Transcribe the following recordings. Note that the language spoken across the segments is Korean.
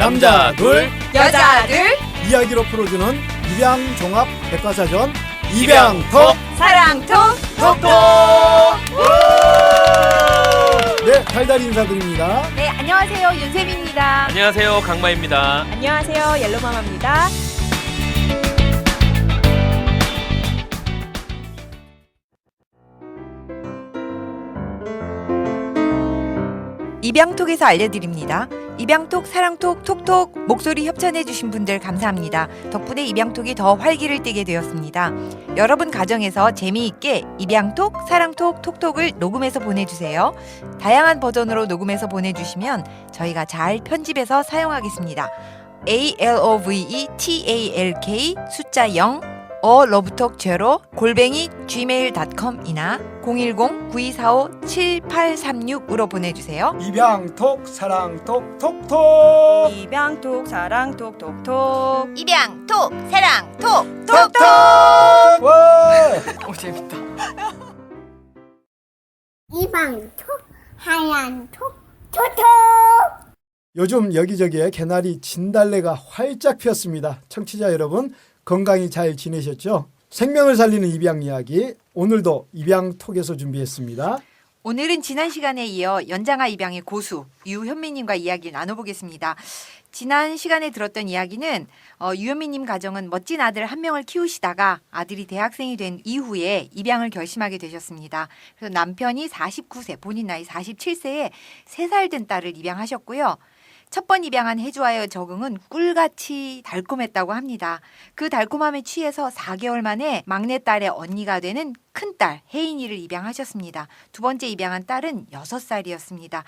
남자 둘 여자 둘 이야기로 풀어주는 입양종합 백과사전 입양톡 사랑톡 톡톡. 네, 달달 인사드립니다. 네, 안녕하세요. 윤쌤입니다. 안녕하세요, 강마입니다. 안녕하세요. 옐로마마입니다. 입양톡에서 알려드립니다. 입양톡, 사랑톡, 톡톡 목소리 협찬해주신 분들 감사합니다. 덕분에 입양톡이 더 활기를 띠게 되었습니다. 여러분 가정에서 재미있게 입양톡, 사랑톡, 톡톡을 녹음해서 보내주세요. 다양한 버전으로 녹음해서 보내주시면 저희가 잘 편집해서 사용하겠습니다. ALOVETALK 숫자 0 러브톡 제로 @gmail.com이나 010-9245-7836으로 보내주세요. 입양톡, 사랑톡, 톡톡. 입양톡 사랑톡 톡톡 입양톡 사랑톡 톡톡. 와! 오 재밌다. 입양톡 하얀톡 톡톡. 요즘 여기저기에 개나리 진달래가 활짝 피었습니다. 청취자 여러분 건강히 잘 지내셨죠? 생명을 살리는 입양 이야기 오늘도 입양톡에서 준비했습니다. 오늘은 지난 시간에 이어 연장아 입양의 고수 유현미님과 이야기 나눠보겠습니다. 지난 시간에 들었던 이야기는 유현미님 가정은 멋진 아들 한 명을 키우시다가 아들이 대학생이 된 이후에 입양을 결심하게 되셨습니다. 그래서 남편이 49세, 본인 나이 47세에 3살 된 딸을 입양하셨고요. 첫 번 입양한 혜주와의 적응은 꿀같이 달콤했다고 합니다. 그 달콤함에 취해서 4개월 만에 막내딸의 언니가 되는 큰딸 혜인이를 입양하셨습니다. 두 번째 입양한 딸은 6살이었습니다.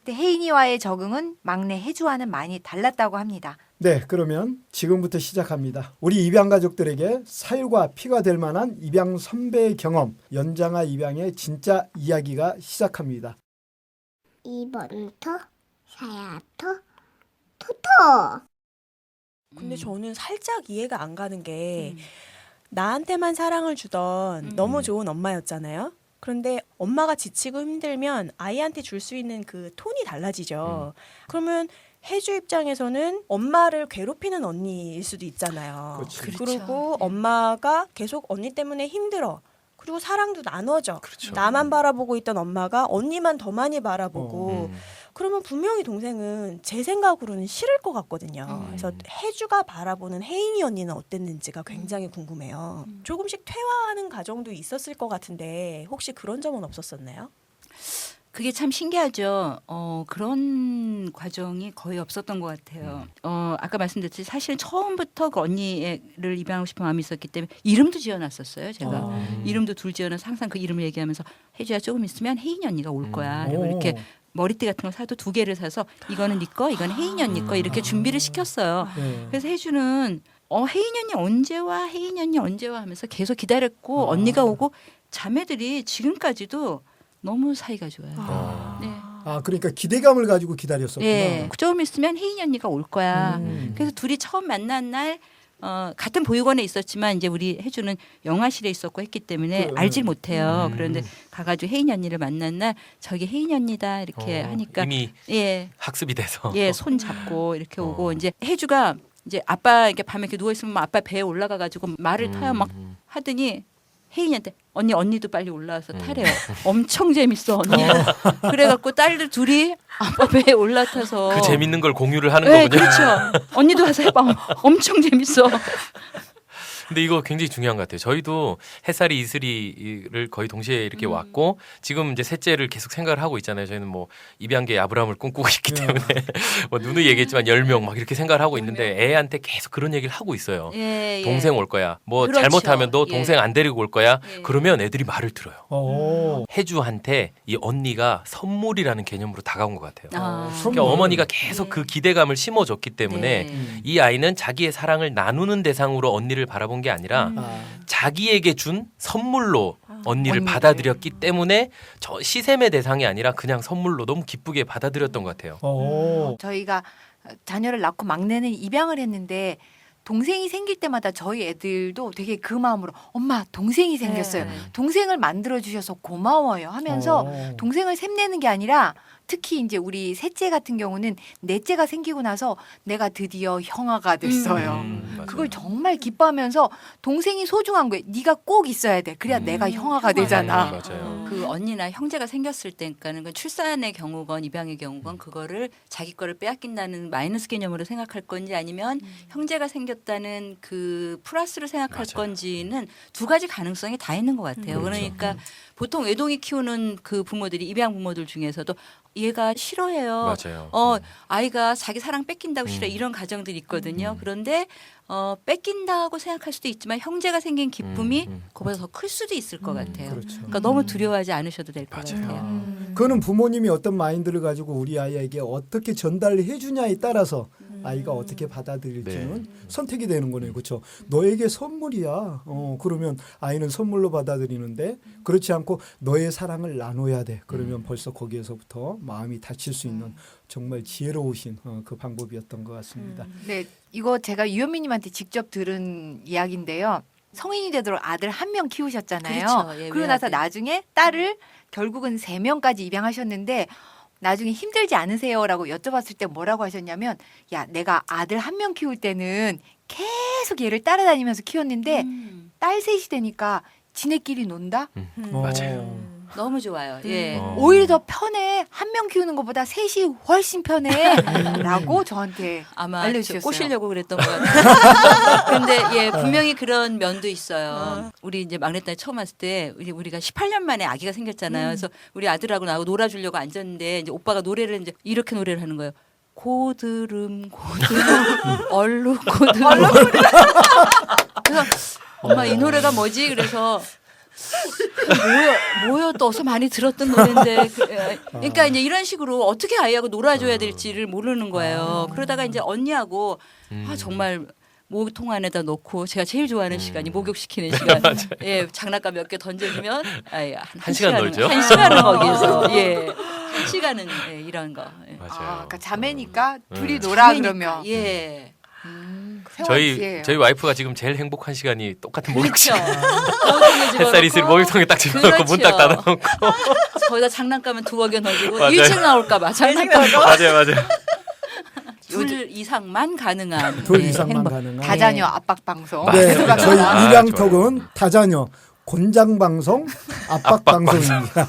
근데 혜인이와의 적응은 막내 혜주와는 많이 달랐다고 합니다. 네, 그러면 지금부터 시작합니다. 우리 입양 가족들에게 살과 피가 될 만한 입양 선배의 경험, 연장아 입양의 진짜 이야기가 시작합니다. 이번토 사야토 토토. 근데 저는 살짝 이해가 안 가는 게 나한테만 사랑을 주던 너무 좋은 엄마였잖아요. 그런데 엄마가 지치고 힘들면 아이한테 줄 수 있는 그 톤이 달라지죠. 그러면 혜주 입장에서는 엄마를 괴롭히는 언니일 수도 있잖아요. 그렇죠. 그리고 엄마가 계속 언니 때문에 힘들어. 그리고 사랑도 나눠져. 그렇죠. 나만 바라보고 있던 엄마가 언니만 더 많이 바라보고 그러면 분명히 동생은 제 생각으로는 싫을 것 같거든요. 그래서 혜주가 바라보는 혜인이 언니는 어땠는지가 굉장히 궁금해요. 조금씩 퇴화하는 과정도 있었을 것 같은데 혹시 그런 점은 없었었나요? 그게 참 신기하죠. 그런 과정이 거의 없었던 것 같아요. 아까 말씀드렸듯이 사실 처음부터 그 언니를 입양하고 싶은 마음이 있었기 때문에 이름도 지어놨었어요. 제가 이름도 둘 지어놔서 항상 그 이름을 얘기하면서 혜주야 조금 있으면 혜인이 언니가 올 거야. 그리고 이렇게 머리띠 같은 걸 사도 2개를 사서 이거는 네 거, 이거는 혜인이 언니 거 이렇게 준비를 시켰어요. 그래서 혜주는 혜인이 언니 언제 와? 혜인이 언니 언제 와? 하면서 계속 기다렸고 언니가 오고 자매들이 지금까지도 너무 사이가 좋아요. 네. 그러니까 기대감을 가지고 기다렸었구나. 네. 조금 있으면 혜인이 언니가 올 거야. 그래서 둘이 처음 만난 날 같은 보육원에 있었지만 이제 우리 혜주는 영화실에 있었고 했기 때문에 알질 못해요. 그런데 가가지고 혜인이 언니를 만난 날 저기 혜인이 언니다 이렇게 하니까 이미 예, 학습이 돼서 손 잡고 이렇게 오고 이제 혜주가 이제 아빠 이렇게 밤에 이렇게 누워 있으면 아빠 배에 올라가 가지고 말을 타요 막 하더니 혜인이한테 언니도 빨리 올라와서 타래요. 엄청 재밌어 언니. 그래갖고 딸들 둘이 아빠 배에 올라타서 그 재밌는 걸 공유를 하는 네, 거군요. 그렇죠. 언니도 와서 해봐. 엄청 재밌어. 근데 이거 굉장히 중요한 것 같아요. 저희도 햇살이 이슬이를 거의 동시에 이렇게 왔고 지금 이제 셋째를 계속 생각을 하고 있잖아요. 저희는 뭐 입양계 아브라함을 꿈꾸고 있기 때문에 뭐 누누이 얘기했지만 10명 막 이렇게 생각을 하고 있는데 애한테 계속 그런 얘기를 하고 있어요. 예, 예. 동생 올 거야. 뭐 그렇죠. 잘못하면 너 예. 동생 안 데리고 올 거야. 예. 그러면 애들이 말을 들어요. 오. 혜주한테 이 언니가 선물이라는 개념으로 다가온 것 같아요. 선물. 그러니까 어머니가 계속 그 기대감을 심어줬기 때문에 네. 이 아이는 자기의 사랑을 나누는 대상으로 언니를 바라본 게 아니라 자기에게 준 선물로 언니를 받아들였기 때문에 저 시샘의 대상이 아니라 그냥 선물로 너무 기쁘게 받아들였던 것 같아요. 저희가 자녀를 낳고 막내는 입양을 했는데 동생이 생길 때마다 저희 애들도 되게 그 마음으로 엄마 동생이 생겼어요. 동생을 만들어 주셔서 고마워요 하면서 동생을 샘내는 게 아니라 특히 이제 우리 셋째 같은 경우는 넷째가 생기고 나서 내가 드디어 형아가 됐어요. 맞아요. 그걸 정말 기뻐하면서 동생이 소중한 거예요. 네가 꼭 있어야 돼. 그래야 내가 형아가 되잖아. 맞아요. 그 언니나 형제가 생겼을 때, 그러니까는 그 출산의 경우건 입양의 경우건 그거를 자기 거를 빼앗긴다는 마이너스 개념으로 생각할 건지 아니면 형제가 생겼다는 그 플러스로 생각할 맞아요. 건지는 두 가지 가능성이 다 있는 것 같아요. 그렇죠. 그러니까 보통 외동이 키우는 그 부모들이 입양 부모들 중에서도 얘가 싫어해요. 맞아요. 아이가 자기 사랑 뺏긴다고 싫어 이런 가정들이 있거든요. 그런데 뺏긴다고 생각할 수도 있지만 형제가 생긴 기쁨이 그보다 더 클 수도 있을 것 같아요. 그렇죠. 그러니까 너무 두려워하지 않으셔도 될 것 맞아요. 같아요. 그거는 부모님이 어떤 마인드를 가지고 우리 아이에게 어떻게 전달해 주냐에 따라서 아이가 어떻게 받아들일지는 네. 선택이 되는 거네요. 그렇죠. 너에게 선물이야. 그러면 아이는 선물로 받아들이는데 그렇지 않고 너의 사랑을 나눠야 돼. 그러면 벌써 거기에서부터 마음이 다칠 수 있는 정말 지혜로우신 그 방법이었던 것 같습니다. 네, 이거 제가 유현미님한테 직접 들은 이야기인데요. 성인이 되도록 아들 한 명 키우셨잖아요. 그렇죠. 예, 그러고 나서 외아들. 나중에 딸을 결국은 3명까지 입양하셨는데 나중에 힘들지 않으세요라고 여쭤봤을 때 뭐라고 하셨냐면 야, 내가 아들 한 명 키울 때는 계속 얘를 따라다니면서 키웠는데 딸 셋이 되니까 지네끼리 논다? 맞아요. 너무 좋아요. 예. 오히려 더 편해. 한 명 키우는 것보다 셋이 훨씬 편해. 라고 저한테 아마 알려주셨어요. 꼬시려고 그랬던 것 같아요. 근데 예, 분명히 그런 면도 있어요. 우리 이제 막내딸 처음 왔을 때 이제 우리가 18년 만에 아기가 생겼잖아요. 그래서 우리 아들하고 나하고 놀아주려고 앉았는데 이제 오빠가 노래를 이제 이렇게 노래를 하는 거예요. 고드름 얼룩 고드름. 그래서 엄마 이 노래가 뭐지? 그래서 뭐요 또 어서 많이 들었던 노래인데 그러니까 이제 이런 식으로 어떻게 아이하고 놀아줘야 될지를 모르는 거예요. 그러다가 이제 언니하고 정말 목통 안에다 놓고 제가 제일 좋아하는 시간이 목욕시키는 시간. 예, 장난감 몇 개 던져주면 한 시간 놀죠? 한 시간은 거기서 한 시간은 예, 이런 거. 예. 맞아요. 그러니까 자매니까 둘이 놀아 자매니까, 그러면. 예. 저희 와이프가 지금 제일 행복한 시간이 똑같은 목욕 그렇죠. 시간. 햇살 있을 목욕통에 딱 집어넣고 문 딱 그렇죠. 닫아놓고. 거기다 장난감은 2개 넣어주고 맞아요. 일찍 나올까봐 장난감 맞아요. 둘 이상만 가능한 둘 예, 이상만 행복. 가능한. 다자녀 압박 방송. 네, 맞습니다. 저희 아, 입양톡은 다자녀 곤장 방송, 압박 방송입니다.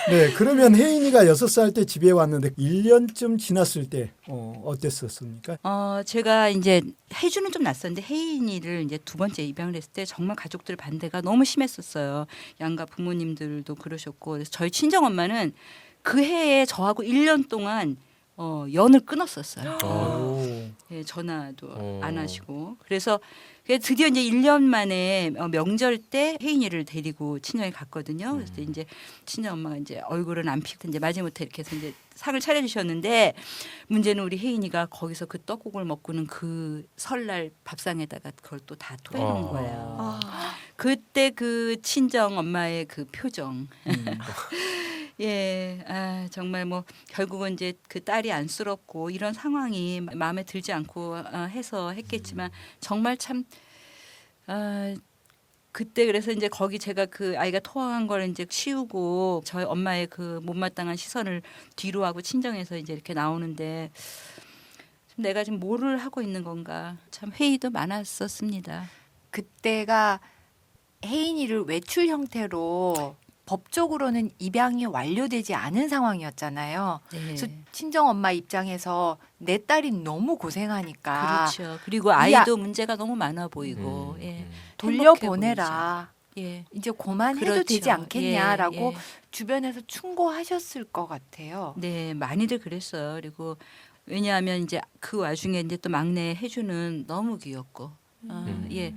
네, 그러면 혜인이가 6살 때 집에 왔는데 1년쯤 지났을 때 어땠었습니까? 제가 이제 혜주는 좀 낯선데 혜인이를 이제 2번째 입양을 했을 때 정말 가족들 반대가 너무 심했었어요. 양가 부모님들도 그러셨고 그래서 저희 친정 엄마는 그 해에 저하고 1년 동안 연을 끊었었어요. 예, 전화도 안 하시고 그래서 드디어 이제 1년 만에 명절 때 혜인이를 데리고 친정에 갔거든요. 그래서 이제 친정 엄마가 이제 얼굴은 안 피고 이제 마지못해 이렇게 해서 이제 상을 차려주셨는데 문제는 우리 혜인이가 거기서 그 떡국을 먹고는 그 설날 밥상에다가 그걸 또 다 토해놓은 거예요. 그때 그 친정 엄마의 그 표정. 예, 정말 뭐 결국은 이제 그 딸이 안쓰럽고 이런 상황이 마음에 들지 않고 해서 했겠지만 정말 참 그때 그래서 이제 거기 제가 그 아이가 토한 걸 이제 치우고 저희 엄마의 그 못마땅한 시선을 뒤로 하고 친정에서 이제 이렇게 나오는데 내가 지금 뭐를 하고 있는 건가 참 회의도 많았었습니다. 그때가 혜인이를 외출 형태로 법적으로는 입양이 완료되지 않은 상황이었잖아요. 네. 그래서 친정 엄마 입장에서 내 딸이 너무 고생하니까 그렇죠. 그리고 아이도 문제가 너무 많아 보이고 예. 돌려보내라. 예. 이제 그만해도 그렇죠. 되지 않겠냐라고 예, 예. 주변에서 충고하셨을 것 같아요. 네, 많이들 그랬어요. 그리고 왜냐하면 이제 그 와중에 이제 또 막내 혜주는 너무 귀엽고, 예.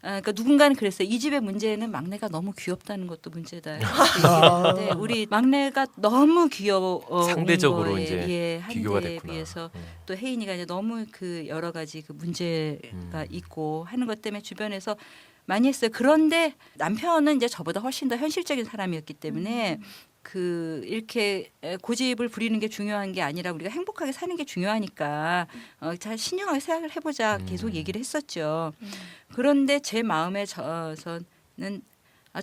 그러니까 누군가는 그랬어요. 이 집의 문제는 막내가 너무 귀엽다는 것도 문제다. 네, 우리 막내가 너무 귀여워. 상대적으로 거에, 이제 비교가 한 대에 됐구나. 비해서 또 혜인이가 이제 너무 그 여러 가지 그 문제가 있고 하는 것 때문에 주변에서 많이 했어요. 그런데 남편은 이제 저보다 훨씬 더 현실적인 사람이었기 때문에 그 이렇게 고집을 부리는 게 중요한 게 아니라 우리가 행복하게 사는 게 중요하니까 잘 신중하게 생각을 해보자 계속 얘기를 했었죠. 그런데 제 마음에 저서는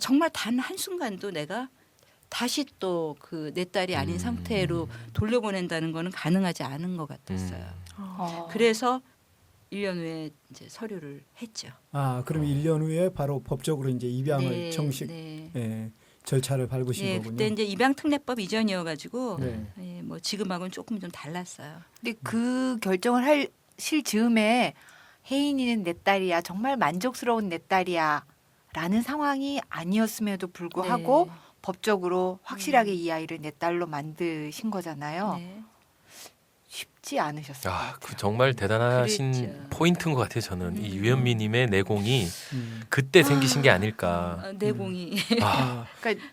정말 단 한순간도 내가 다시 또 그 내 딸이 아닌 상태로 돌려보낸다는 거는 가능하지 않은 것 같았어요. 그래서 1년 후에 이제 서류를 했죠. 아, 그럼 1년 후에 바로 법적으로 이제 입양을 네, 정식 네. 예, 절차를 밟으신 네, 거군요. 그때 이제 입양 특례법 이전이어가지고 네. 예, 뭐 지금하고는 조금 좀 달랐어요. 근데 그 결정을 하실 즈음에 혜인이는 내 딸이야. 정말 만족스러운 내 딸이야. 라는 상황이 아니었음에도 불구하고 네. 법적으로 확실하게 이 아이를 내 딸로 만드신 거잖아요. 네. 쉽지 않으셨어요. 그 정말 대단하신 그랬죠. 포인트인 것 같아요. 저는 이 유현미님의 내공이 음. 그때 생기신 게 아닐까. 내공이 아, 그러니까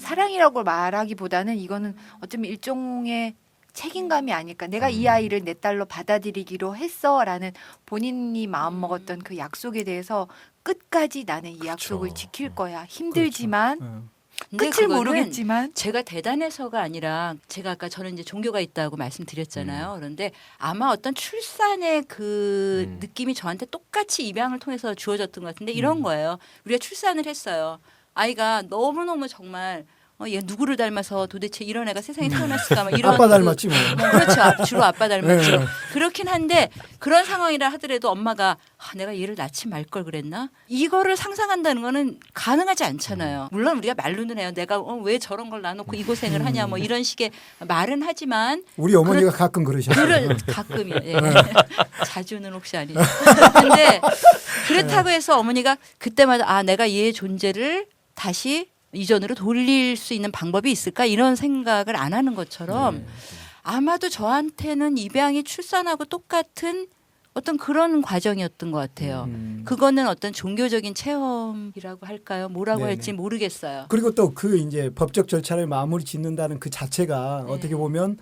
사랑이라고 말하기보다는 이거는 어쩌면 일종의 책임감이 아닐까. 내가 이 아이를 내 딸로 받아들이기로 했어라는 본인이 마음 먹었던 그 약속에 대해서 끝까지 나는 이 약속을 그렇죠. 지킬 거야. 힘들지만 어. 근데 끝을 그거는 모르겠지만 제가 대단해서가 아니라 제가 아까 저는 이제 종교가 있다고 말씀드렸잖아요. 그런데 아마 어떤 출산의 그 느낌이 저한테 똑같이 입양을 통해서 주어졌던 것 같은데 이런 거예요. 우리가 출산을 했어요. 아이가 너무너무 정말 얘 누구를 닮아서 도대체 이런 애가 세상에 태어났을까 막 이런 아빠 닮았지 뭐. 그렇죠. 주로 아빠 닮았죠. 네. 그렇긴 한데 그런 상황이라 하더라도 엄마가 내가 얘를 낳지 말 걸 그랬나? 이거를 상상한다는 거는 가능하지 않잖아요. 물론 우리가 말로는 해요. 내가 왜 저런 걸 놔놓고 이 고생을 하냐 뭐 이런 식의 말은 하지만 우리 어머니가 가끔 그러셨어요. 가끔이요. 예. 자주는 혹시 아니죠. 근데 그렇다고 해서 어머니가 그때마다 내가 얘의 존재를 다시 이전으로 돌릴 수 있는 방법이 있을까 이런 생각을 안 하는 것처럼 아마도 저한테는 입양이 출산하고 똑같은 어떤 그런 과정이었던 것 같아요. 그거는 어떤 종교적인 체험이라고 할까요? 뭐라고 네네. 할지 모르겠어요. 그리고 또 그 이제 법적 절차를 마무리 짓는다는 그 자체가 네. 어떻게 보면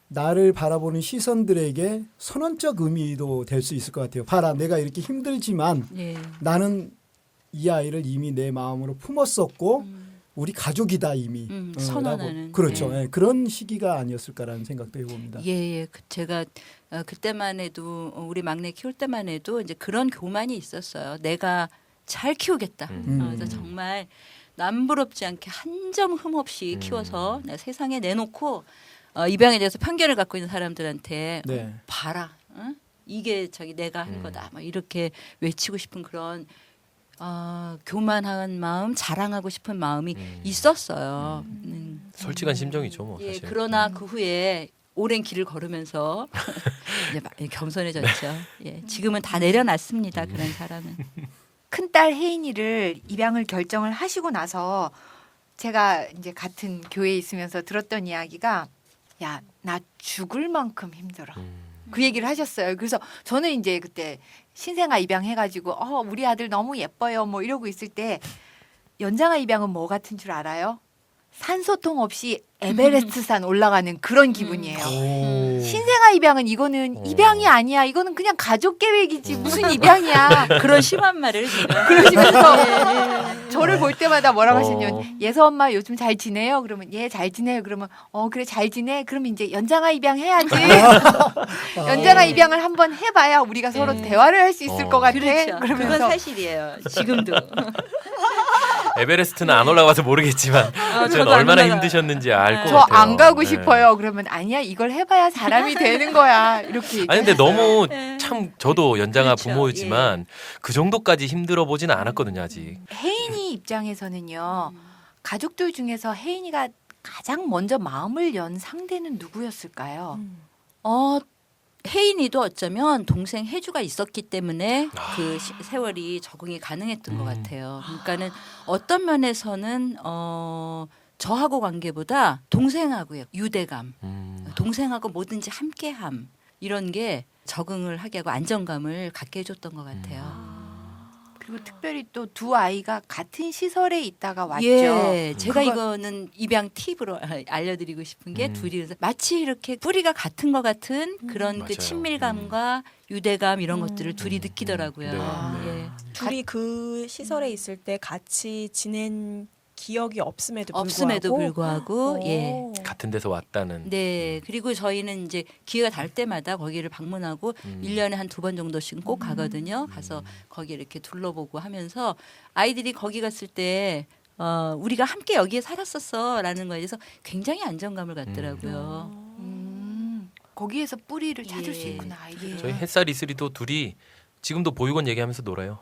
나를 바라보는 시선들에게 선언적 의미도 될 수 있을 것 같아요. 봐라, 내가 이렇게 힘들지만 예. 나는 이 아이를 이미 내 마음으로 품었었고 우리 가족이다 이미. 선언하는. 라고. 그렇죠. 예. 예, 그런 시기가 아니었을까라는 생각도 해봅니다. 예. 제가 그때만 해도 우리 막내 키울 때만 해도 이제 그런 교만이 있었어요. 내가 잘 키우겠다. 그래서 정말 남부럽지 않게 한 점 흠 없이 키워서 내가 세상에 내놓고 입양에 대해서 편견을 갖고 있는 사람들한테 네. 봐라. 이게 내가 한 거다. 막 이렇게 외치고 싶은 그런 교만한 마음, 자랑하고 싶은 마음이 있었어요. 솔직한 심정이죠, 뭐 예, 사실. 그러나 그 후에 오랜 길을 걸으면서 이제 겸손해졌죠. 예, 지금은 다 내려놨습니다. 그런 사람은. 큰딸 혜인이를 입양을 결정을 하시고 나서 제가 이제 같은 교회에 있으면서 들었던 이야기가 야, 나 죽을 만큼 힘들어. 그 얘기를 하셨어요. 그래서 저는 이제 그때 신생아 입양해가지고 우리 아들 너무 예뻐요 뭐 이러고 있을 때 연장아 입양은 뭐 같은 줄 알아요? 산소통 없이 에베레스트산 올라가는 그런 기분이에요. 신생아 입양은 이거는 입양이 아니야. 이거는 그냥 가족 계획이지 무슨 입양이야. 그런 심한 말을 제가 그러시면서 저를 볼 때마다 뭐라고 하시냐면 예서 엄마 요즘 잘 지내요? 그러면 예 잘 지내요. 그러면 그래 잘 지내. 그러면 이제 연장아 입양 해야지. 연장아 입양을 한번 해봐야 우리가 서로 대화를 할 수 있을 것 같아. 그렇죠. 그건 그러면서 사실이에요. 지금도. 에베레스트는 안 올라가서 모르겠지만 저는 저도 얼마나 안 올라가. 힘드셨는지 알 것 저 같아요. 안 가고 네. 싶어요. 그러면 아니야 이걸 해봐야 사람이 되는 거야. 이렇게. 아니 근데 얘기했어요. 너무 네. 참 저도 연장아 그렇죠. 부모였지만 그 정도까지 힘들어 보지는 않았거든요 아직. 혜인이 입장에서는요. 가족들 중에서 혜인이가 가장 먼저 마음을 연 상대는 누구였을까요? 혜인이도 어쩌면 동생 혜주가 있었기 때문에 그 세월이 적응이 가능했던 것 같아요. 그러니까는 어떤 면에서는 저하고 관계보다 동생하고의 유대감, 동생하고 뭐든지 함께함 이런 게 적응을 하게 하고 안정감을 갖게 해줬던 것 같아요. 그리고 특별히 또 두 아이가 같은 시설에 있다가 왔죠. 예, 제가 그거- 이거는 입양 팁으로 알려드리고 싶은 게 둘이 마치 이렇게 뿌리가 같은 것 같은 그런 그 맞아요. 친밀감과 유대감 이런 것들을 둘이 느끼더라고요. 네. 예. 둘이 그 시설에 있을 때 같이 지낸 기억이 없음에도 불구하고 없음에도 불구하고 예. 오. 같은 데서 왔다는. 네. 그리고 저희는 이제 기회가 닿을 때마다 거기를 방문하고 1년에 한 2번 정도씩은 꼭 가거든요. 가서 거기 이렇게 둘러보고 하면서 아이들이 거기 갔을 때 우리가 함께 여기에 살았었어라는 거에 대해서 굉장히 안정감을 갖더라고요. 거기에서 뿌리를 찾을 수 예. 있구나 아이들. 저희 햇살 이슬이도 둘이 지금도 보육원 얘기하면서 놀아요.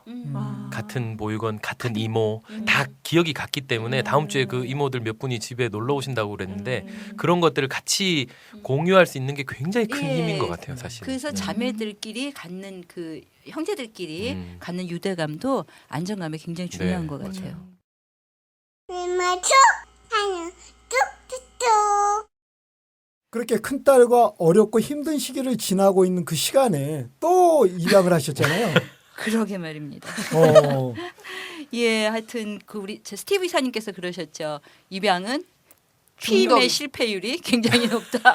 같은 보육원, 같은 이모 다 기억이 같기 때문에 다음 주에 그 이모들 몇 분이 집에 놀러 오신다고 그랬는데 그런 것들을 같이 공유할 수 있는 게 굉장히 큰 예. 힘인 것 같아요, 사실. 그래서 자매들끼리 갖는 그 형제들끼리 갖는 유대감도 안정감에 굉장히 중요한 네, 것 같아요. 엄마 툭 하나 뚝뚝뚝. 그렇게 큰딸과 어렵고 힘든 시기를 지나고 있는 그 시간에 또 입양을 하셨잖아요. 그러게 말입니다. 어, 예, 하여튼 그 우리 제 스티브 이사님께서 그러셨죠. 입양은 중독. 피임의 실패율이 굉장히 높다.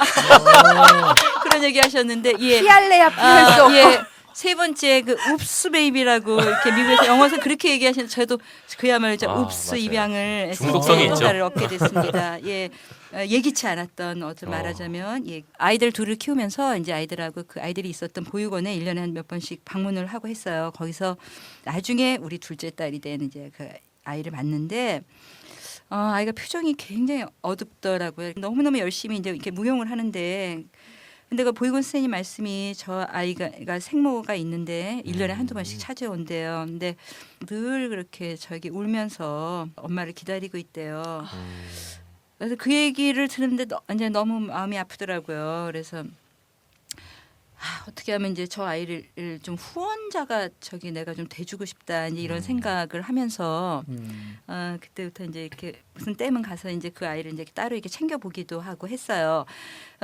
그런 얘기 하셨는데 예. 피할래야 피할 수 없고. 예. 세 번째 그 읍스 베이비라고 이렇게 미국에서 영어에서 그렇게 얘기하시는 저도 그야말로 이제 읍스 맞아요. 입양을 중독성이 있죠. 를 얻게 됐습니다. 예. 예기치 않았던 말하자면 예. 아이들 둘을 키우면서 이제 아이들하고 그 아이들이 있었던 보육원에 1년에 한 몇 번씩 방문을 하고 했어요. 거기서 나중에 우리 둘째 딸이 된 이제 그 아이를 봤는데 아이가 표정이 굉장히 어둡더라고요. 너무너무 열심히 이제 이렇게 무용을 하는데 근데 그 보육원 선생님 말씀이 저 아이가 생모가 있는데 1년에 한두 번씩 찾아온대요. 근데 늘 그렇게 저기 울면서 엄마를 기다리고 있대요. 그래서 그 얘기를 들었는데 이제 너무 마음이 아프더라고요. 그래서 어떻게 하면 이제 저 아이를 좀 후원자가 저기 내가 좀 돼주고 싶다 이제 이런 생각을 하면서 그때부터 이제 이렇게 무슨 때면 가서 이제 그 아이를 이제 따로 이렇게 챙겨보기도 하고 했어요.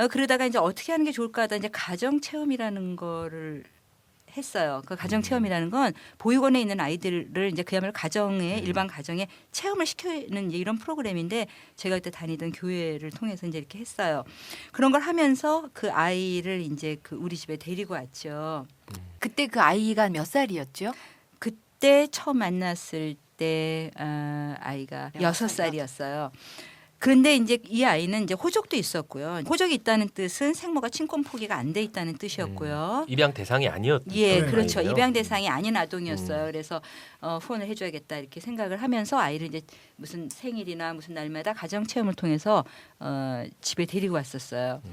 그러다가 이제 어떻게 하는 게 좋을까 하다 이제 가정 체험이라는 거를 했어요. 그 가정 체험이라는 건 보육원에 있는 아이들을 이제 그야말로 가정에 일반 가정에 체험을 시키는 이제 이런 프로그램인데 제가 그때 다니던 교회를 통해서 이제 이렇게 했어요. 그런 걸 하면서 그 아이를 이제 그 우리 집에 데리고 왔죠. 그때 그 아이가 몇 살이었죠? 그때 처음 만났을 때 아이가 6살이었어요. 그런데 이제 이 아이는 이제 호적도 있었고요. 호적이 있다는 뜻은 생모가 친권 포기가 안 돼 있다는 뜻이었고요. 입양 대상이 아니었. 예, 네. 그렇죠. 아이네요. 입양 대상이 아닌 아동이었어요. 그래서 후원을 해줘야겠다 이렇게 생각을 하면서 아이를 이제 무슨 생일이나 무슨 날마다 가정 체험을 통해서 집에 데리고 왔었어요.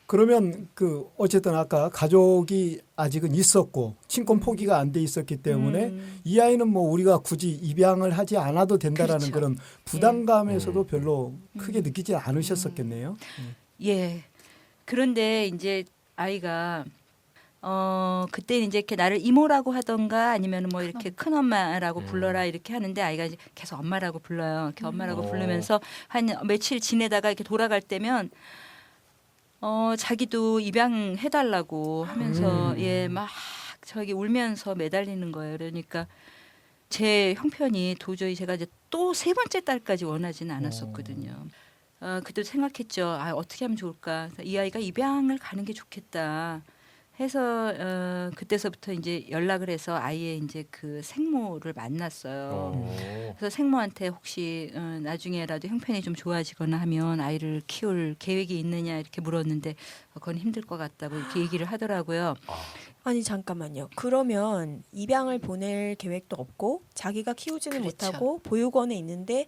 그러면 그 어쨌든 아까 가족이 아직은 있었고 친권 포기가 안 돼 있었기 때문에 이 아이는 뭐 우리가 굳이 입양을 하지 않아도 된다라는 그렇죠. 그런 부담감에서도 별로 크게 느끼지 않으셨었겠네요. 예. 그런데 이제 아이가 그때 이제 이렇게 나를 이모라고 하던가 아니면 뭐 이렇게 큰 엄마라고 불러라 이렇게 하는데 아이가 이제 계속 엄마라고 불러요. 이렇게 엄마라고 부르면서 한 며칠 지내다가 이렇게 돌아갈 때면 자기도 입양해달라고 하면서 예, 막 저기 울면서 매달리는 거예요. 그러니까 제 형편이 도저히 제가 이제 또 세 번째 딸까지 원하지는 않았었거든요. 그때 생각했죠. 어떻게 하면 좋을까? 그래서 이 아이가 입양을 가는 게 좋겠다. 해서 그때서부터 이제 연락을 해서 아이의 이제 그 생모를 만났어요. 그래서 생모한테 혹시 나중에라도 형편이 좀 좋아지거나 하면 아이를 키울 계획이 있느냐 이렇게 물었는데 그건 힘들 것 같다고 이렇게 얘기를 하더라고요. 아니 잠깐만요. 그러면 입양을 보낼 계획도 없고 자기가 키우지는 그렇죠. 못하고 보육원에 있는데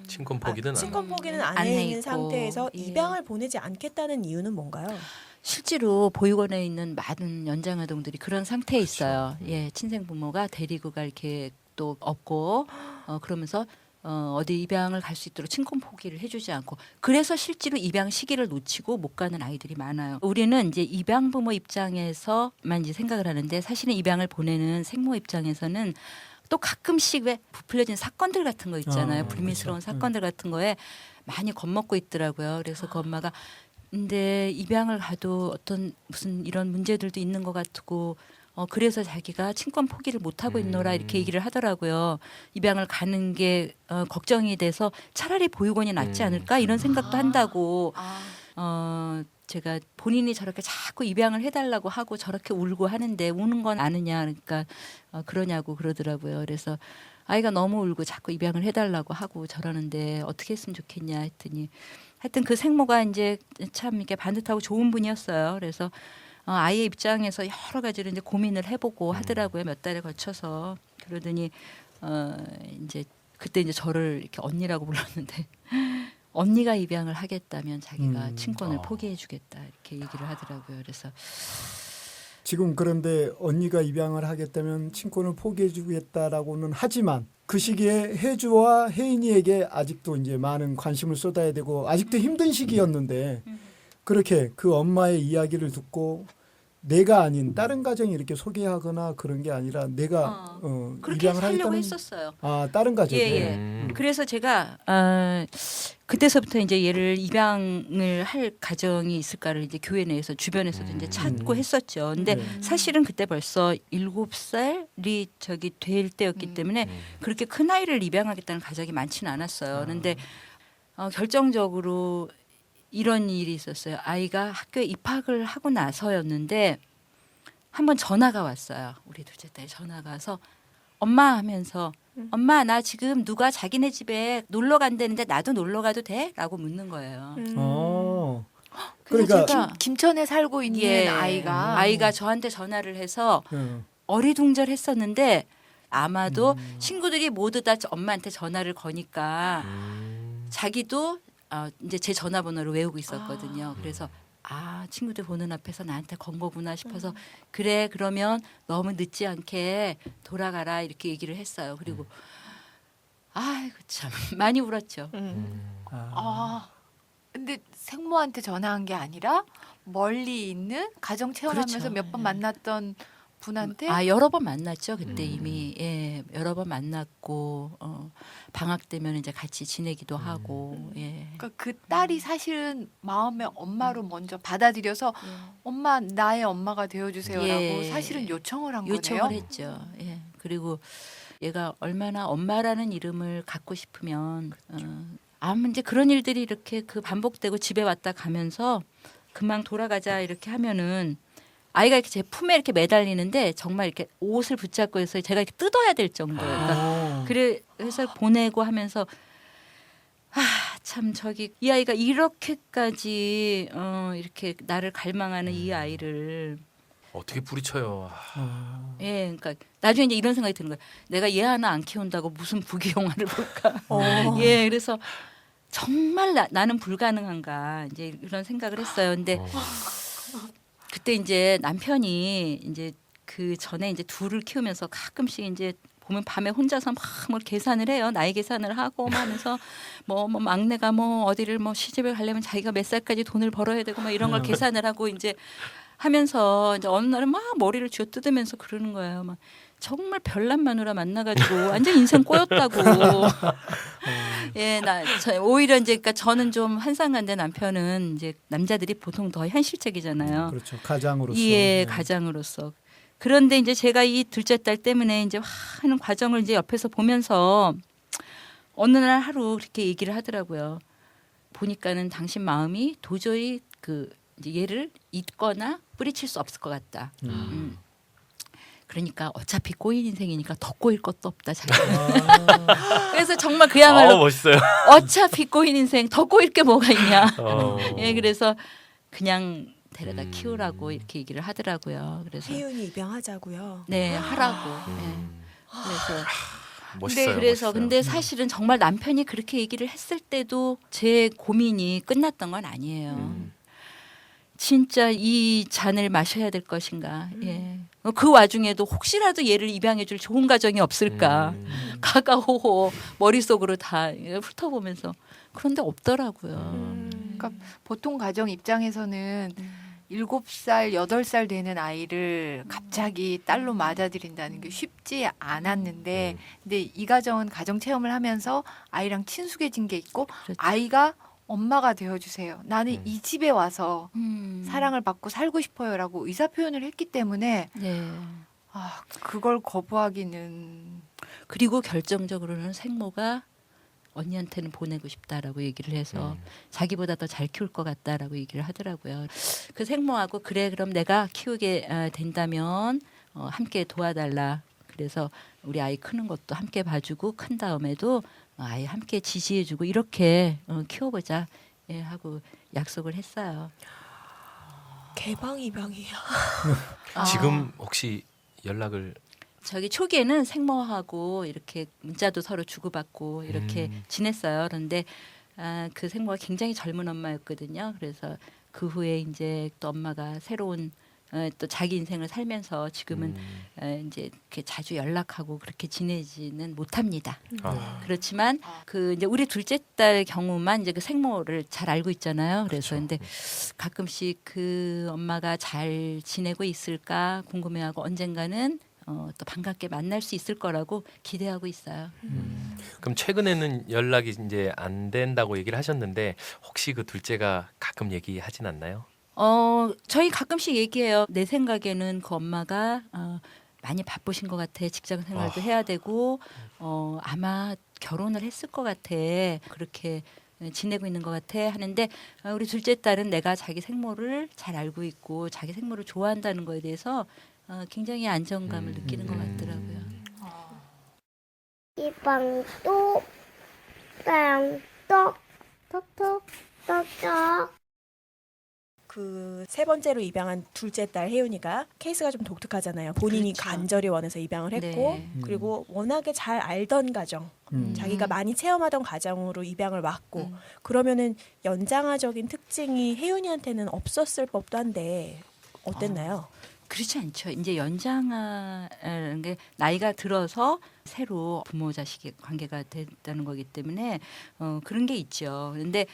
친권 포기는 안. 친권 포기는 안 안 해 해 있는 있고, 상태에서 예. 입양을 보내지 않겠다는 이유는 뭔가요? 실제로 보육원에 있는 많은 연장 아동들이 그런 상태에 있어요. 예, 친생 부모가 데리고 갈 계획도 없고 그러면서 어디 입양을 갈 수 있도록 친권 포기를 해주지 않고 그래서 실제로 입양 시기를 놓치고 못 가는 아이들이 많아요. 우리는 이제 입양 부모 입장에서만 이제 생각을 하는데 사실은 입양을 보내는 생모 입장에서는 또 가끔씩 왜 부풀려진 사건들 같은 거 있잖아요. 불미스러운 그렇죠. 사건들 같은 거에 많이 겁먹고 있더라고요. 그래서 그 엄마가 근데 입양을 가도 어떤 무슨 이런 문제들도 있는 것 같고 그래서 자기가 친권 포기를 못 하고 있노라 이렇게 얘기를 하더라고요. 입양을 가는 게 걱정이 돼서 차라리 보육원이 낫지 않을까 이런 생각도 한다고. 제가 본인이 저렇게 자꾸 입양을 해달라고 하고 저렇게 울고 하는데 우는 건 아느냐 그러니까 그러냐고 그러더라고요. 그래서 아이가 너무 울고 자꾸 입양을 해달라고 하고 저러는데 어떻게 했으면 좋겠냐 했더니 하여튼 그 생모가 이제 참 이렇게 반듯하고 좋은 분이었어요. 그래서 아이의 입장에서 여러 가지를 이제 고민을 해보고 하더라고요. 몇 달에 걸쳐서 그러더니 이제 그때 이제 저를 이렇게 언니라고 불렀는데 언니가 입양을 하겠다면 자기가 친권을 포기해주겠다 이렇게 얘기를 하더라고요. 그래서 지금 그런데 언니가 입양을 하겠다면 친권을 포기해주겠다라고는 하지만 그 시기에 혜주와 혜인이에게 아직도 이제 많은 관심을 쏟아야 되고 아직도 힘든 시기였는데 그렇게 그 엄마의 이야기를 듣고 내가 아닌 다른 가정이 이렇게 소개하거나 그런 게 아니라 내가 그렇게 입양을 하려고 하겠다는 했었어요. 다른 가정에 예. 그래서 제가 그때서부터 이제 얘를 입양을 할 가정이 있을까를 이제 교회 내에서 주변에서도 이제 찾고 했었죠. 근데 사실은 그때 벌써 7살이 저기 될 때였기 때문에 그렇게 큰 아이를 입양하겠다는 가정이 많지는 않았어요. 그런데 결정적으로 이런 일이 있었어요. 아이가 학교에 입학을 하고 나서였는데 한번 전화가 왔어요. 우리 둘째 딸 전화가 와서 엄마 하면서 엄마 나 지금 누가 자기네 집에 놀러 간다는데 나도 놀러 가도 돼? 라고 묻는 거예요. 그래서 그러니까 김천에 살고 있는 예. 아이가 저한테 전화를 해서 예. 어리둥절했었는데 아마도 친구들이 모두 다 엄마한테 전화를 거니까 자기도 이제 제 전화번호를 외우고 있었거든요. 그래서 친구들 보는 앞에서 나한테 건 거구나 싶어서 그래 그러면 너무 늦지 않게 돌아가라 이렇게 얘기를 했어요. 그리고 아이고 참 많이 울었죠. 근데 생모한테 전화한 게 아니라 멀리 있는 가정 체험하면서 그렇죠. 몇 번 만났던 분한테 여러 번 만났죠. 그때 이미 여러 번 만났고 방학 되면 이제 같이 지내기도 하고. 예. 그러니까 그 딸이 사실은 마음에 엄마로 먼저 받아들여서 엄마 나의 엄마가 되어주세요라고 예. 사실은 요청을 한 요청을 거네요. 했죠. 예. 그리고 얘가 얼마나 엄마라는 이름을 갖고 싶으면 이제 그런 일들이 이렇게 그 반복되고 집에 왔다 가면서 금방 돌아가자 이렇게 하면은 아이가 이렇게 제 품에 이렇게 매달리는데 정말 이렇게 옷을 붙잡고 해서 제가 이렇게 뜯어야 될 정도예요. 그러니까 그래서 보내고 하면서 참 저기 이 아이가 이렇게까지 이렇게 나를 갈망하는 이 아이를 어떻게 뿌리쳐요. 예, 그러니까 나중에 이제 이런 생각이 드는 거예요. 내가 얘 하나 안 키운다고 무슨 부귀영화를 볼까? 예, 그래서 정말 나는 불가능한가 이제 이런 생각을 했어요. 근데 그때 이제 남편이 이제 그 전에 이제 둘을 키우면서 가끔씩 이제 보면 밤에 혼자서 막 뭘 계산을 해요. 나이 계산을 하고 막 하면서 뭐 막내가 뭐 어디를 뭐 시집을 가려면 자기가 몇 살까지 돈을 벌어야 되고 막 이런 걸 계산을 하고 이제 하면서 이제 어느 날은 막 머리를 쥐어 뜯으면서 그러는 거예요. 막 정말 별난 마누라 만나가지고 완전 인생 꼬였다고. 예, 오히려 이제 그러니까 저는 좀 한상간데 남편은 이제 남자들이 보통 더 현실적이잖아요. 그렇죠. 가장으로서. 예, 가장으로서. 그런데 이제 제가 이 둘째 딸 때문에 이제 하는 과정을 이제 옆에서 보면서 어느 날 하루 그렇게 얘기를 하더라고요. 보니까는 당신 마음이 도저히 그 이제 얘를 잊거나 뿌리칠 수 없을 것 같다. 그러니까 어차피 꼬인 인생이니까 더 꼬일 것도 없다. 그래서 정말 그야말로 멋있어요. 어차피 꼬인 인생 더 꼬일 게 뭐가 있냐. 예, 그래서 그냥 데려다 키우라고 이렇게 얘기를 하더라고요. 그래서 혜윤이 입양하자고요. 네 하라고. 예. 그래서 멋있어요. 그래서 멋있어요. 근데 사실은 정말 남편이 그렇게 얘기를 했을 때도 제 고민이 끝났던 건 아니에요. 진짜 이 잔을 마셔야 될 것인가. 예. 그 와중에도 혹시라도 얘를 입양해줄 좋은 가정이 없을까. 가가호호 머릿속으로 다 훑어보면서 그런데 없더라고요. 그러니까 보통 가정 입장에서는 7살, 8살 되는 아이를 갑자기 딸로 맞아들인다는 게 쉽지 않았는데 근데 이 가정은 가정 체험을 하면서 아이랑 친숙해진 게 있고 그렇죠. 아이가 엄마가 되어주세요. 나는 이 집에 와서 사랑을 받고 살고 싶어요라고 의사 표현을 했기 때문에 네. 그걸 거부하기는 그리고 결정적으로는 생모가 언니한테는 보내고 싶다라고 얘기를 해서 자기보다 더 잘 키울 것 같다라고 얘기를 하더라고요. 그 생모하고 그래 그럼 내가 키우게 된다면 함께 도와달라. 그래서 우리 아이 크는 것도 함께 봐주고 큰 다음에도 아이 함께 지지해주고 이렇게 키워보자 하고 약속을 했어요. 개방 입양이야. 지금 혹시 연락을 저기 초기에는 생모하고 이렇게 문자도 서로 주고받고 이렇게 지냈어요. 그런데 그 생모가 굉장히 젊은 엄마였거든요. 그래서 그 후에 이제 또 엄마가 새로운 또 자기 인생을 살면서 지금은 이제 이렇게 자주 연락하고 그렇게 지내지는 못합니다. 아. 그렇지만 그 이제 우리 둘째 딸 경우만 이제 그 생모를 잘 알고 있잖아요. 그래서 근데 가끔씩 그 엄마가 잘 지내고 있을까 궁금해하고 언젠가는 또 반갑게 만날 수 있을 거라고 기대하고 있어요. 그럼 최근에는 연락이 이제 안 된다고 얘기를 하셨는데 혹시 그 둘째가 가끔 얘기하진 않나요? 저희 가끔씩 얘기해요. 내 생각에는 그 엄마가 많이 바쁘신 것 같아. 직장 생활도 해야 되고 아마 결혼을 했을 것 같아. 그렇게 지내고 있는 것 같아 하는데 우리 둘째 딸은 내가 자기 생모를 잘 알고 있고 자기 생모를 좋아한다는 거에 대해서 굉장히 안정감을 느끼는 것 같더라고요. 이방도 땅똑 톡톡 똑똑. 그 세 번째로 입양한 둘째 딸 혜윤이가 케이스가 좀 독특하잖아요. 본인이 그렇죠. 간절히 원해서 입양을 했고 네. 그리고 워낙에 잘 알던 가정, 자기가 많이 체험하던 가정으로 입양을 왔고 그러면은 연장아적인 특징이 혜윤이한테는 없었을 법도 한데 어땠나요? 그렇지 않죠. 이제 연장아라는 게 나이가 들어서 새로 부모 자식의 관계가 됐다는 거기 때문에 그런 게 있죠. 그런데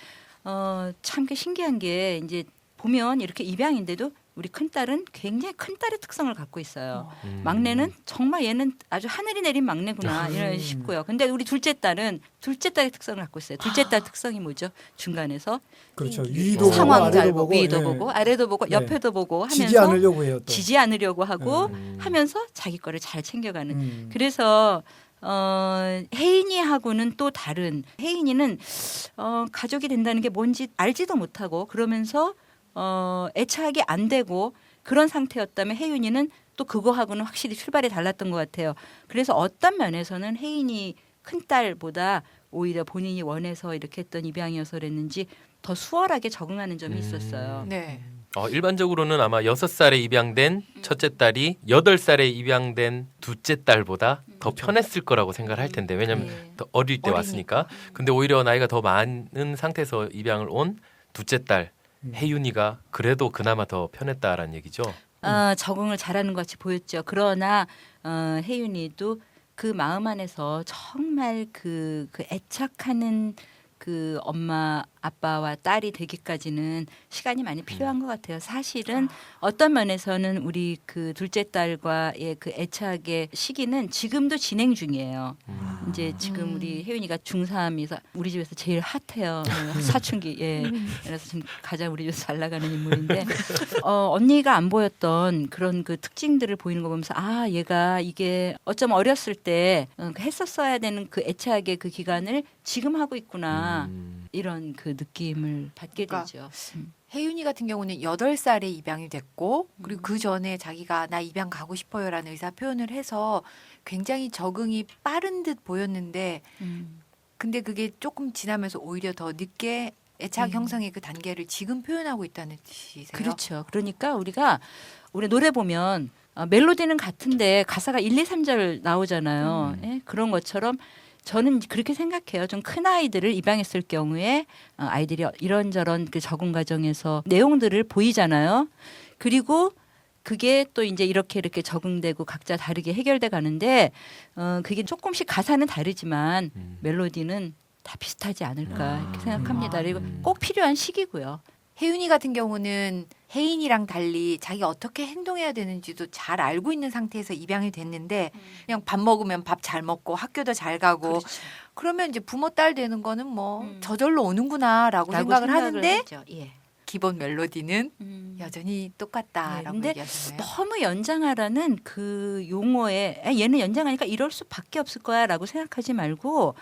참 그 신기한 게 이제 보면 이렇게 입양인데도 우리 큰 딸은 굉장히 큰 딸의 특성을 갖고 있어요. 막내는 정말 얘는 아주 하늘이 내린 막내구나 이런 싶고요. 근데 우리 둘째 딸은 둘째 딸의 특성을 갖고 있어요. 둘째 딸 특성이 뭐죠? 중간에서 그렇죠. 위도 보고 상황 잘 아래도 보고 보고 위도 예. 보고 아래도 보고 네. 옆에도 보고 하면서 지지 않으려고 해요. 또. 지지 않으려고 하고 하면서 자기 거를 잘 챙겨가는. 그래서 혜인이하고는 또 다른 혜인이는 가족이 된다는 게 뭔지 알지도 못하고 그러면서 애착이 안 되고 그런 상태였다면 혜윤이는 또 그거하고는 확실히 출발이 달랐던 것 같아요. 그래서 어떤 면에서는 혜인이 큰딸보다 오히려 본인이 원해서 이렇게 했던 입양이어서 그랬는지 더 수월하게 적응하는 점이 있었어요. 네. 일반적으로는 아마 6살에 입양된 첫째 딸이 8살에 입양된 둘째 딸보다 더 편했을 거라고 생각을 할 텐데 왜냐하면 네. 더 어릴 때 왔으니까. 근데 오히려 나이가 더 많은 상태에서 입양을 온 둘째 딸 혜윤이가 그래도 그나마 더 편했다라는 얘기죠. 적응을 잘하는 것 같이 보였죠. 그러나 혜윤이도 그 마음 안에서 정말 그 애착하는 그 엄마 아빠와 딸이 되기까지는 시간이 많이 필요한 것 같아요. 사실은 어떤 면에서는 우리 그 둘째 딸과의 그 애착의 시기는 지금도 진행 중이에요. 이제 지금 우리 혜윤이가 중3이서 우리 집에서 제일 핫해요. 사춘기. 예. 그래서 지금 가장 우리 집에서 잘 나가는 인물인데 언니가 안 보였던 그런 그 특징들을 보이는 거 보면서 아 얘가 이게 어쩜 어렸을 때 했었어야 되는 그 애착의 그 기간을 지금 하고 있구나. 이런 그 느낌을 받게 그러니까 되죠. 혜윤이 같은 경우는 8살에 입양이 됐고 그리고 그 전에 자기가 나 입양 가고 싶어요라는 의사 표현을 해서 굉장히 적응이 빠른 듯 보였는데 근데 그게 조금 지나면서 오히려 더 늦게 애착 형성의 그 단계를 지금 표현하고 있다는 뜻이세요? 그렇죠. 그러니까 우리가 우리 노래 보면 멜로디는 같은데 가사가 1, 2, 3절 나오잖아요. 예? 그런 것처럼 저는 그렇게 생각해요. 좀 큰 아이들을 입양했을 경우에 아이들이 이런저런 그 적응 과정에서 내용들을 보이잖아요. 그리고 그게 또 이제 이렇게 적응되고 각자 다르게 해결돼 가는데 그게 조금씩 가사는 다르지만 멜로디는 다 비슷하지 않을까 이렇게 생각합니다. 그리고 꼭 필요한 시기고요. 혜윤이 같은 경우는 혜인이랑 달리 자기가 어떻게 행동해야 되는지도 잘 알고 있는 상태에서 입양이 됐는데 그냥 밥 먹으면 밥 잘 먹고 학교도 잘 가고 그러면 이제 부모 딸 되는 거는 뭐 저절로 오는구나라고 라고 생각을 하는데 하죠. 예. 기본 멜로디는 여전히 똑같다라고 근데 얘기하셨네요. 너무 연장하라는 그 용어에 얘는 연장하니까 이럴 수밖에 없을 거야라고 생각하지 말고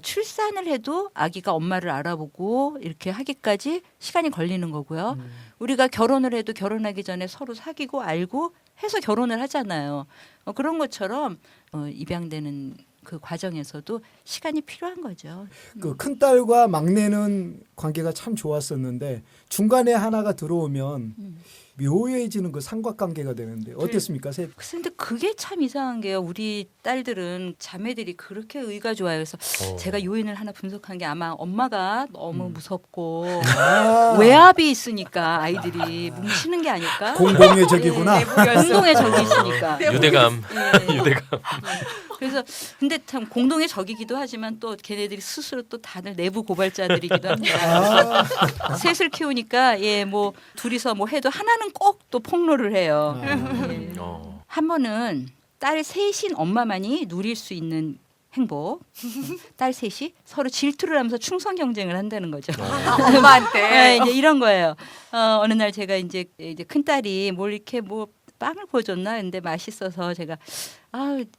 출산을 해도 아기가 엄마를 알아보고 이렇게 하기까지 시간이 걸리는 거고요. 우리가 결혼을 해도 결혼하기 전에 서로 사귀고 알고 해서 결혼을 하잖아요. 그런 것처럼 입양되는 그 과정에서도 시간이 필요한 거죠. 그 큰딸과 막내는 관계가 참 좋았었는데 중간에 하나가 들어오면 묘해지는 그 삼각관계가 되는데 어땠습니까? 근데 그게 참 이상한 게요. 우리 딸들은 자매들이 그렇게 의가 좋아요. 그래서 제가 요인을 하나 분석한 게 아마 엄마가 너무 무섭고 아, 외압이 있으니까 아이들이 뭉치는 게 아닐까? 공공의 적이구나. 공동의 적이 있으니까. 유대감. 예. 유대감. 그래서 근데 참 공동의 적이기도 하지만 또 걔네들이 스스로 또 다들 내부 고발자들이기도 합니다. 셋을 키우니까 예 뭐 둘이서 뭐 해도 하나는 꼭 또 폭로를 해요. 예. 한 번은 딸 셋인 엄마만이 누릴 수 있는 행복. 딸 셋이 서로 질투를 하면서 충성 경쟁을 한다는 거죠. 엄마한테. 네, 이제 이런 거예요. 어느 날 제가 이제 큰 딸이 뭘 이렇게 뭐 빵을 보여줬나 근데 맛있어서 제가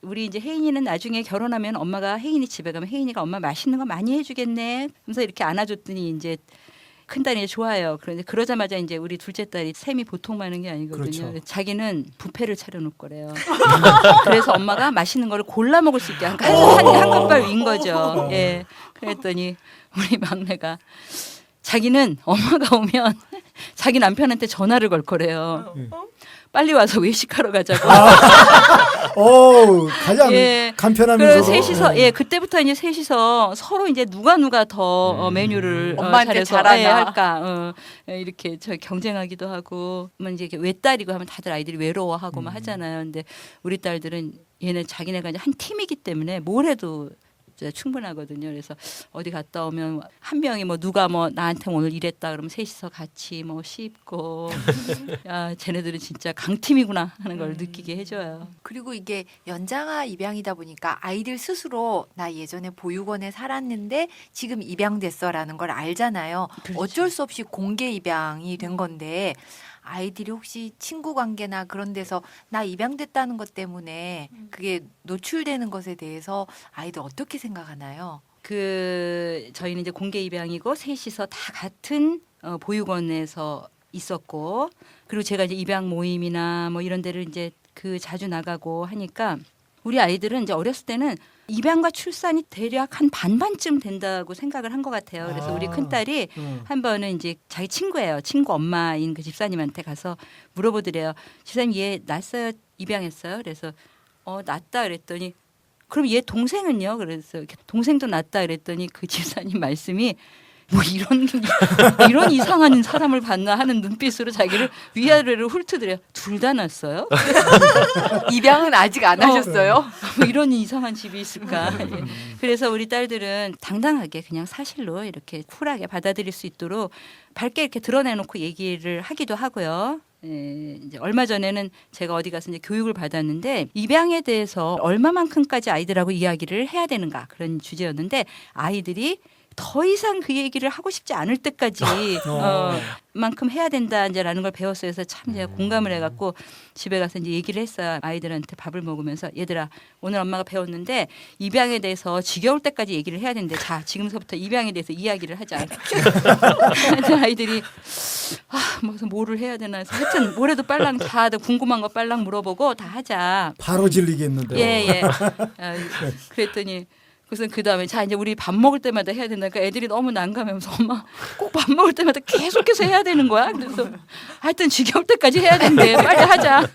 우리 이제 혜인이는 나중에 결혼하면 엄마가 혜인이 집에 가면 혜인이가 엄마 맛있는 거 많이 해주겠네. 그래서 이렇게 안아줬더니 이제 큰 딸이 좋아요. 그런데 그러자마자 이제 우리 둘째 딸이 셈이 보통 많은 게 아니거든요. 그렇죠. 자기는 뷔페를 차려놓을 거래요. 그래서 엄마가 맛있는 거를 골라 먹을 수 있게 한 컵밥 윈 거죠. 예. 그랬더니 우리 막내가 자기는 엄마가 오면 자기 남편한테 전화를 걸 거래요. 빨리 와서 외식하러 가자고. 가장 예. 간편하면서. 그래서 셋이서 그때부터 이제 셋이서 서로 이제 누가 더 메뉴를 엄마한테 잘해서 잘하나. 할까 이렇게 저 경쟁하기도 하고 뭐 이제 이렇게 외딸이고 하면 다들 아이들이 외로워하고 막 하잖아요. 근데 우리 딸들은 얘네 자기네가 이제 한 팀이기 때문에 뭘 해도 충분하거든요. 그래서 어디 갔다 오면 한 명이 뭐 누가 뭐 나한테 오늘 이랬다 그러면 셋이서 같이 뭐 씹고 야 쟤네들은 진짜 강팀이구나 하는 걸 느끼게 해줘요. 그리고 이게 연장아 입양이다 보니까 아이들 스스로 나 예전에 보육원에 살았는데 지금 입양됐어라는 걸 알잖아요. 그렇죠. 어쩔 수 없이 공개 입양이 된 건데 아이들이 혹시 친구 관계나 그런 데서 나 입양됐다는 것 때문에 그게 노출되는 것에 대해서 아이들 어떻게 생각하나요? 저희는 이제 공개 입양이고 셋이서 다 같은 보육원에서 있었고 그리고 제가 이제 입양 모임이나 뭐 이런 데를 이제 자주 나가고 하니까 우리 아이들은 이제 어렸을 때는 입양과 출산이 대략 한 반반쯤 된다고 생각을 한 것 같아요. 그래서 우리 큰 딸이 한 번은 이제 자기 친구예요. 친구 엄마인 그 집사님한테 가서 물어보더래요. 집사님 얘 낳았어요? 입양했어요? 그래서 낳았다 그랬더니 그럼 얘 동생은요? 그래서 동생도 낳았다 그랬더니 그 집사님 말씀이 뭐 이런 이상한 사람을 봤나 하는 눈빛으로 자기를 위아래로 훑어드려요. 둘 다 낳았어요? 입양은 아직 안 하셨어요? 뭐 이런 이상한 집이 있을까? 예. 그래서 우리 딸들은 당당하게 그냥 사실로 이렇게 쿨하게 받아들일 수 있도록 밝게 이렇게 드러내놓고 얘기를 하기도 하고요. 이제 얼마 전에는 제가 어디 가서 이제 교육을 받았는데 입양에 대해서 얼마만큼까지 아이들하고 이야기를 해야 되는가 그런 주제였는데 아이들이 더 이상 그 얘기를 하고 싶지 않을 때까지 만큼 해야 된다 이제라는 걸 배웠어요. 그래서 참 제가 공감을 해갖고 집에 가서 이제 얘기를 했어요. 아이들한테 밥을 먹으면서 얘들아 오늘 엄마가 배웠는데 입양에 대해서 지겨울 때까지 얘기를 해야 되는데 자 지금서부터 입양에 대해서 이야기를 하자. 아이들이 무슨 뭐를 해야 되나 해서 하여튼 뭐래도 빨랑 다 궁금한 거 빨랑 물어보고 다 하자. 바로 질리겠는데요. 예. 그랬더니 그래서 그 다음에 자 이제 우리 밥 먹을 때마다 해야 된다니까 애들이 너무 난감하면서 엄마 꼭 밥 먹을 때마다 계속해서 해야 되는 거야. 그래서 하여튼 지겨울 때까지 해야 된대. 빨리 하자.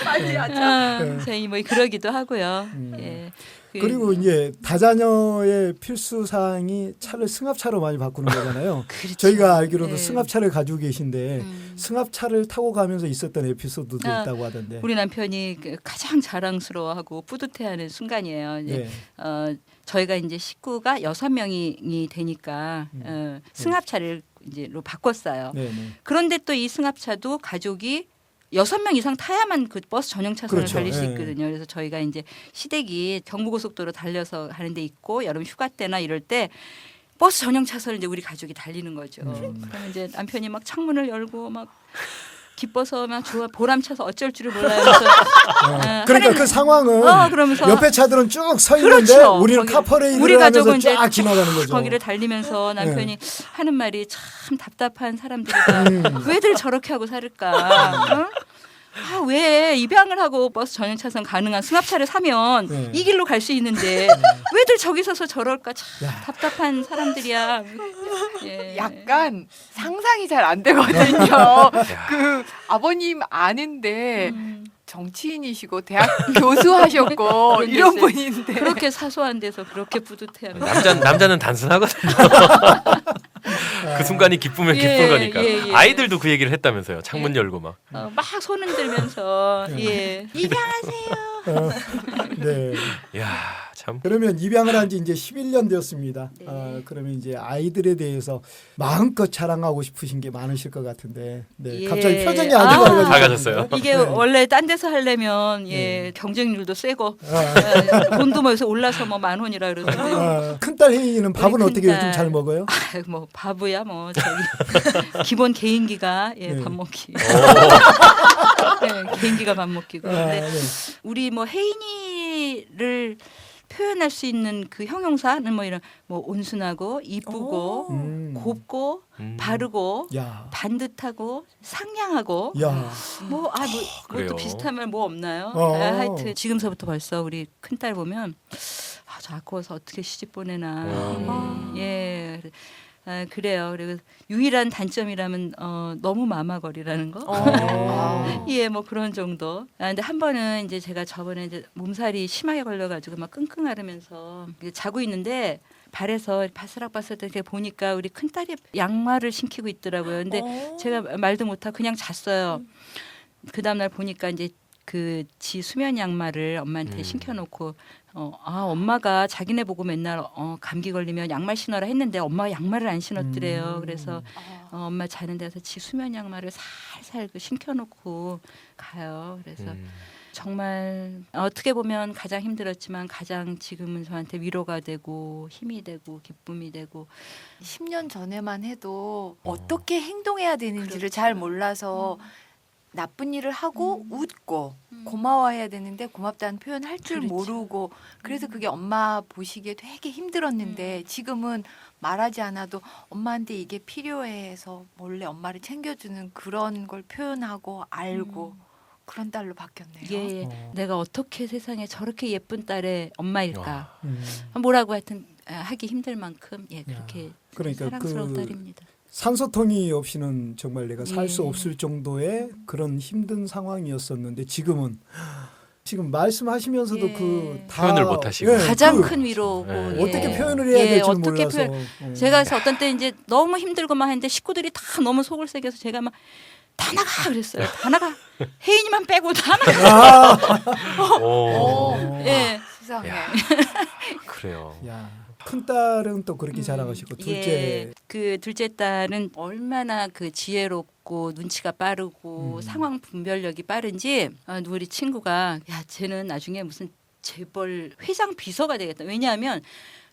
빨리 하자. 저희 뭐 그러기도 하고요. 예. 그리고 이제 다자녀의 필수 사항이 차를 승합차로 많이 바꾸는 거잖아요. 그렇죠. 저희가 알기로도 네. 승합차를 가지고 계신데 승합차를 타고 가면서 있었던 에피소드도 있다고 하던데. 우리 남편이 가장 자랑스러워하고 뿌듯해하는 순간이에요. 이제 네. 저희가 이제 식구가 6명이 되니까 승합차를 이제로 바꿨어요. 네. 그런데 또 이 승합차도 가족이 6명 이상 타야만 그 버스 전용 차선을 그렇죠. 달릴 수 예. 있거든요. 그래서 저희가 이제 시댁이 경부고속도로 달려서 가는 데 있고 여름 휴가 때나 이럴 때 버스 전용 차선을 이제 우리 가족이 달리는 거죠. 그러면 이제 남편이 막 창문을 열고 막 기뻐서 막 좋아 보람차서 어쩔 줄을 몰라요. 그러니까 그 상황은 그러면서 옆에 차들은 쭉 서 있는데 그렇죠. 우리는 우리 카퍼레이드를 가족은 하면서 이제 쫙 지나가는 거죠. 거기를 달리면서 남편이 하는 말이 참 답답한 사람들이다. 왜들 저렇게 하고 살을까? 아, 왜 입양을 하고 버스 전용 차선 가능한 승합차를 사면 네. 이 길로 갈 수 있는데 왜들 저기 서서 저럴까 참 야. 답답한 사람들이야. 예. 약간 상상이 잘 안 되거든요. 야. 그 아버님 아는데 음, 정치인이시고 대학 교수하셨고 이런 글쎄. 분인데 그렇게 사소한 데서 그렇게 뿌듯해하면 남자는 단순하거든요. 그 순간이 기쁘면 기쁜 예, 거니까. 예, 예. 아이들도 그 얘기를 했다면서요. 창문 열고 막. 막 손 흔들면서 예. 입양하세요. 네. 야, 참. 그러면 입양을 한 지 이제 11년 되었습니다. 네. 그러면 이제 아이들에 대해서 마음껏 자랑하고 싶으신 게 많으실 것 같은데, 네. 예. 갑자기 표정이 안 아. 좋아가지고. 잘 가셨어요. 이게 네. 원래 딴 데서 하려면 예 네. 경쟁률도 세고 아, 돈도 뭐 요새 올라서 뭐 10,000원이라 그러는데 큰딸 혜인이는 밥은 우리 어떻게 큰딸. 요즘 잘 먹어요? 아유, 뭐 바보야 뭐 저기 기본 개인기가 예, 네. 밥 먹기. 네, 개인기가 밥 먹기고. 근데 네. 우리 뭐 혜인이를 표현할 수 있는 그 형용사는 뭐 이런 뭐 온순하고 이쁘고 곱고 음. 바르고 야, 반듯하고 상냥하고 야, 그래요. 또 비슷한 말 뭐 없나요? 어. 하여튼 지금서부터 벌써 우리 큰딸 보면 저 아까워서 어떻게 시집 보내나. 예. 아, 그래요. 그리고 유일한 단점이라면 너무 마마거리라는 거. 예, 뭐 그런 정도. 근데 한 번은 이제 제가 저번에 이제 몸살이 심하게 걸려가지고 막 끙끙 앓으면서 자고 있는데 발에서 바스락바스락 이렇게 보니까 우리 큰 딸이 양말을 신기고 있더라고요. 근데 제가 말도 못하고 그냥 잤어요. 그 다음 날 보니까 이제 그 지 수면 양말을 엄마한테 신겨놓고 엄마가 자기네 보고 맨날 감기 걸리면 양말 신어라 했는데 엄마가 양말을 안 신었더래요. 그래서 엄마 자는 데서 지 수면 양말을 살살 그 신겨놓고 가요. 그래서 정말 어떻게 보면 가장 힘들었지만 가장 지금은 저한테 위로가 되고 힘이 되고 기쁨이 되고 10년 전에만 해도 어떻게 행동해야 되는지를 잘 몰라서 나쁜 일을 하고 웃고 고마워해야 되는데 고맙다는 표현 할 줄 그렇죠. 모르고 그래서 그게 엄마 보시기에 되게 힘들었는데 지금은 말하지 않아도 엄마한테 이게 필요해서 몰래 엄마를 챙겨주는 그런 걸 표현하고 알고 그런 딸로 바뀌었네요. 예, 내가 어떻게 세상에 저렇게 예쁜 딸의 엄마일까 음. 뭐라고 하여튼 하기 힘들 만큼 예 그렇게 그러니까 사랑스러운 그 딸입니다. 산소통이 없이는 정말 내가 살 수 예. 없을 정도의 그런 힘든 상황이었었는데 지금 말씀하시면서도 예. 그 다 표현을 못 하시고. 가장 그 큰 위로고 네. 예. 어떻게 표현을 해야 예, 될지 어떻게 몰라서 제가 그래서 어떤 때 이제 너무 힘들고만 했는데 식구들이 다 너무 속을 새겨서 제가 막 다 나가 그랬어요. 다 나가. 혜인이만 빼고 다 나가. 오. 예. 세상에. 야. 그래요. 야, 큰 딸은 또 그렇게 자랑하시고 둘째 예, 그 둘째 딸은 얼마나 그 지혜롭고 눈치가 빠르고 상황 분별력이 빠른지 우리 친구가 야 쟤는 나중에 무슨 재벌 회장 비서가 되겠다. 왜냐하면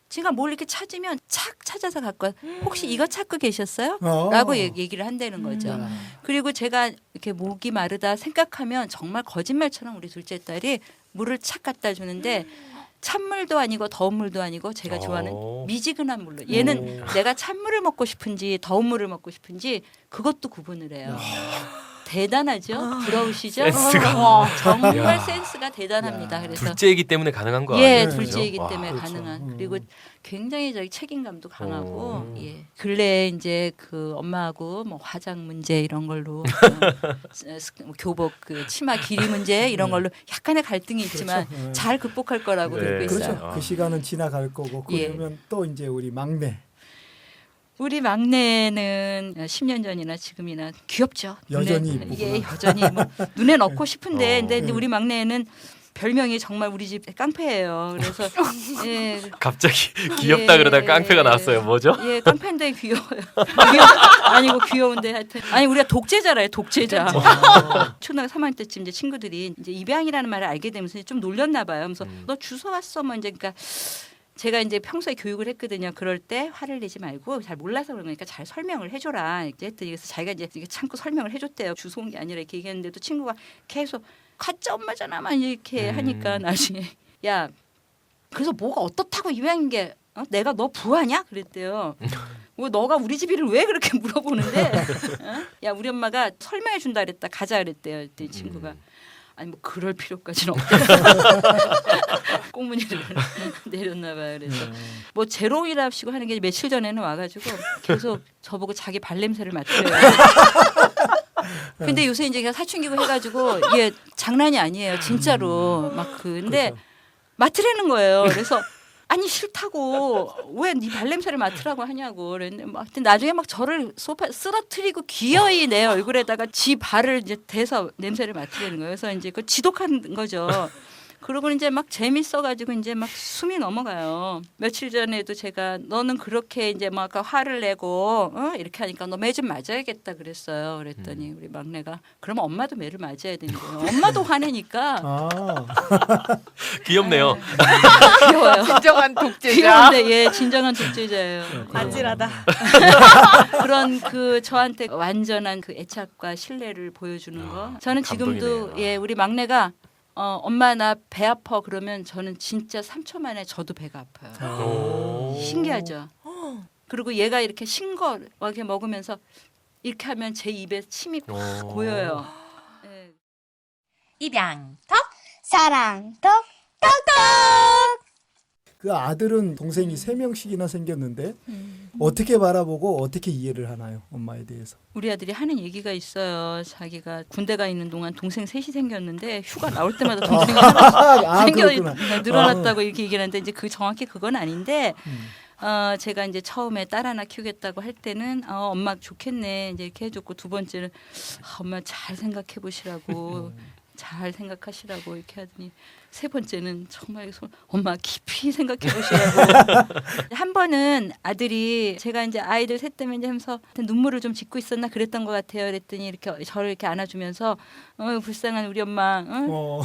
제가 뭘 이렇게 찾으면 착 찾아서 갖고 와. 혹시 이거 찾고 계셨어요? 라고 얘기를 한다는 거죠. 그리고 제가 이렇게 목이 마르다 생각하면 정말 거짓말처럼 우리 둘째 딸이 물을 착 갖다 주는데 찬물도 아니고 더운 물도 아니고 제가 좋아하는 미지근한 물로. 얘는 내가 찬물을 먹고 싶은지 더운 물을 먹고 싶은지 그것도 구분을 해요. 대단하죠? 부러우시죠? 센스가. 정말 야. 센스가 대단합니다. 그래서 둘째이기 때문에 가능한 거 예, 아니에요? 둘째이기 그죠? 때문에 그렇죠. 가능한. 그리고 굉장히 저기 책임감도 강하고 예. 근래 이제 그 엄마하고 뭐 화장 문제 이런 걸로 교복 그 치마 길이 문제 이런 걸로 약간의 갈등이 있지만 그렇죠. 잘 극복할 거라고 네. 믿고 있어요. 그렇죠. 그 시간은 지나갈 거고 예. 그러면 또 이제 우리 막내 우리 막내는 10년 전이나 지금이나 귀엽죠. 여전히 눈에, 이쁘구나. 예, 여전히 뭐 눈에 넣고 싶은데 근데 네. 우리 막내는 별명이 정말 우리 집 깡패예요. 그래서 예, 갑자기 귀엽다 예. 그러다가 깡패가 나왔어요. 뭐죠? 예, 깡패인데 귀여워요. 아니고 귀여운데 하여튼 아니 우리가 독재자라요, 독재자. 초등학교 3학년 때쯤 이제 친구들이 이제 입양이라는 말을 알게 되면서 좀 놀렸나 봐요. 그래서 너 주워 왔어, 뭐 이제 그러니까. 제가 이제 평소에 교육을 했거든요. 그럴 때 화를 내지 말고 잘 몰라서 그런 거니까 잘 설명을 해줘라. 이제 했더니 그래서 자기가 이제 참고 설명을 해줬대요. 주워 온 게 아니라 이렇게 얘기했는데도 친구가 계속 가짜 엄마잖아만 이렇게 하니까 나중에 야 그래서 뭐가 어떻다고 입양인 게 내가 너 부하냐? 그랬대요. 뭐 너가 우리 집 일을 왜 그렇게 물어보는데? 야 우리 엄마가 설명해 준다 그랬다. 가자 그랬대요. 그때 친구가. 아니 뭐 그럴 필요까지는 없겠어. 꽁무니를 내렸나 봐요. 그래서 뭐 제로일합시고 하는 게 며칠 전에는 와가지고 계속 저보고 자기 발냄새를 맡으래요. 근데 요새 이제 사춘기고 해가지고 이게 장난이 아니에요. 진짜로 막 근데 그렇죠. 맡으라는 거예요. 그래서 아니 싫다고 왜 네 발냄새를 맡으라고 하냐고 그랬는데 막 하여튼 나중에 막 저를 소파에 쓰러뜨리고 기어이 내 얼굴에다가 지 발을 이제 대서 냄새를 맡으라는 거예요. 그래서 이제 그 지독한 거죠. 그러고 이제 막 재밌어가지고 이제 막 숨이 넘어가요. 며칠 전에도 제가 너는 그렇게 이제 막 아까 화를 내고 이렇게 하니까 너 매 좀 맞아야겠다 그랬어요. 그랬더니 우리 막내가 그러면 엄마도 매를 맞아야 되는 거예요. 엄마도 화내니까 아, 귀엽네요. 귀여워요. 진정한 독재자. 귀여운데 예 진정한 독재자예요. 아찔하다. 그런 그 저한테 완전한 그 애착과 신뢰를 보여주는 거. 저는 지금도 감동이네요. 예 우리 막내가 엄마 나 배 아파 그러면 저는 진짜 3초 만에 저도 배가 아파요. 오. 신기하죠. 그리고 얘가 이렇게 싱거하게 먹으면서 이렇게 하면 제 입에 침이 확 오. 고여요. 예. 입양. 사랑 톡톡톡. 그 아들은 동생이 3명씩이나 생겼는데 어떻게 바라보고 어떻게 이해를 하나요? 엄마에 대해서. 우리 아들이 하는 얘기가 있어요. 자기가 군대 가 있는 동안 동생 셋이 생겼는데 휴가 나올 때마다 동생이 하나 생겨 그렇구나. 늘어났다고 이렇게 얘기를 하는데 이제 그 정확히 그건 아닌데 제가 이제 처음에 딸 하나 키우겠다고 할 때는 엄마 좋겠네 이제 이렇게 해줬고 두 번째는 엄마 잘 생각해 보시라고 잘 생각하시라고 이렇게 하더니 세 번째는 정말 엄마 깊이 생각해 보시라고 한 번은 아들이 제가 이제 아이들 셋 때문에 이제 하면서 눈물을 좀 짓고 있었나 그랬던 것 같아요. 그랬더니 이렇게 저를 이렇게 안아주면서 불쌍한 우리 엄마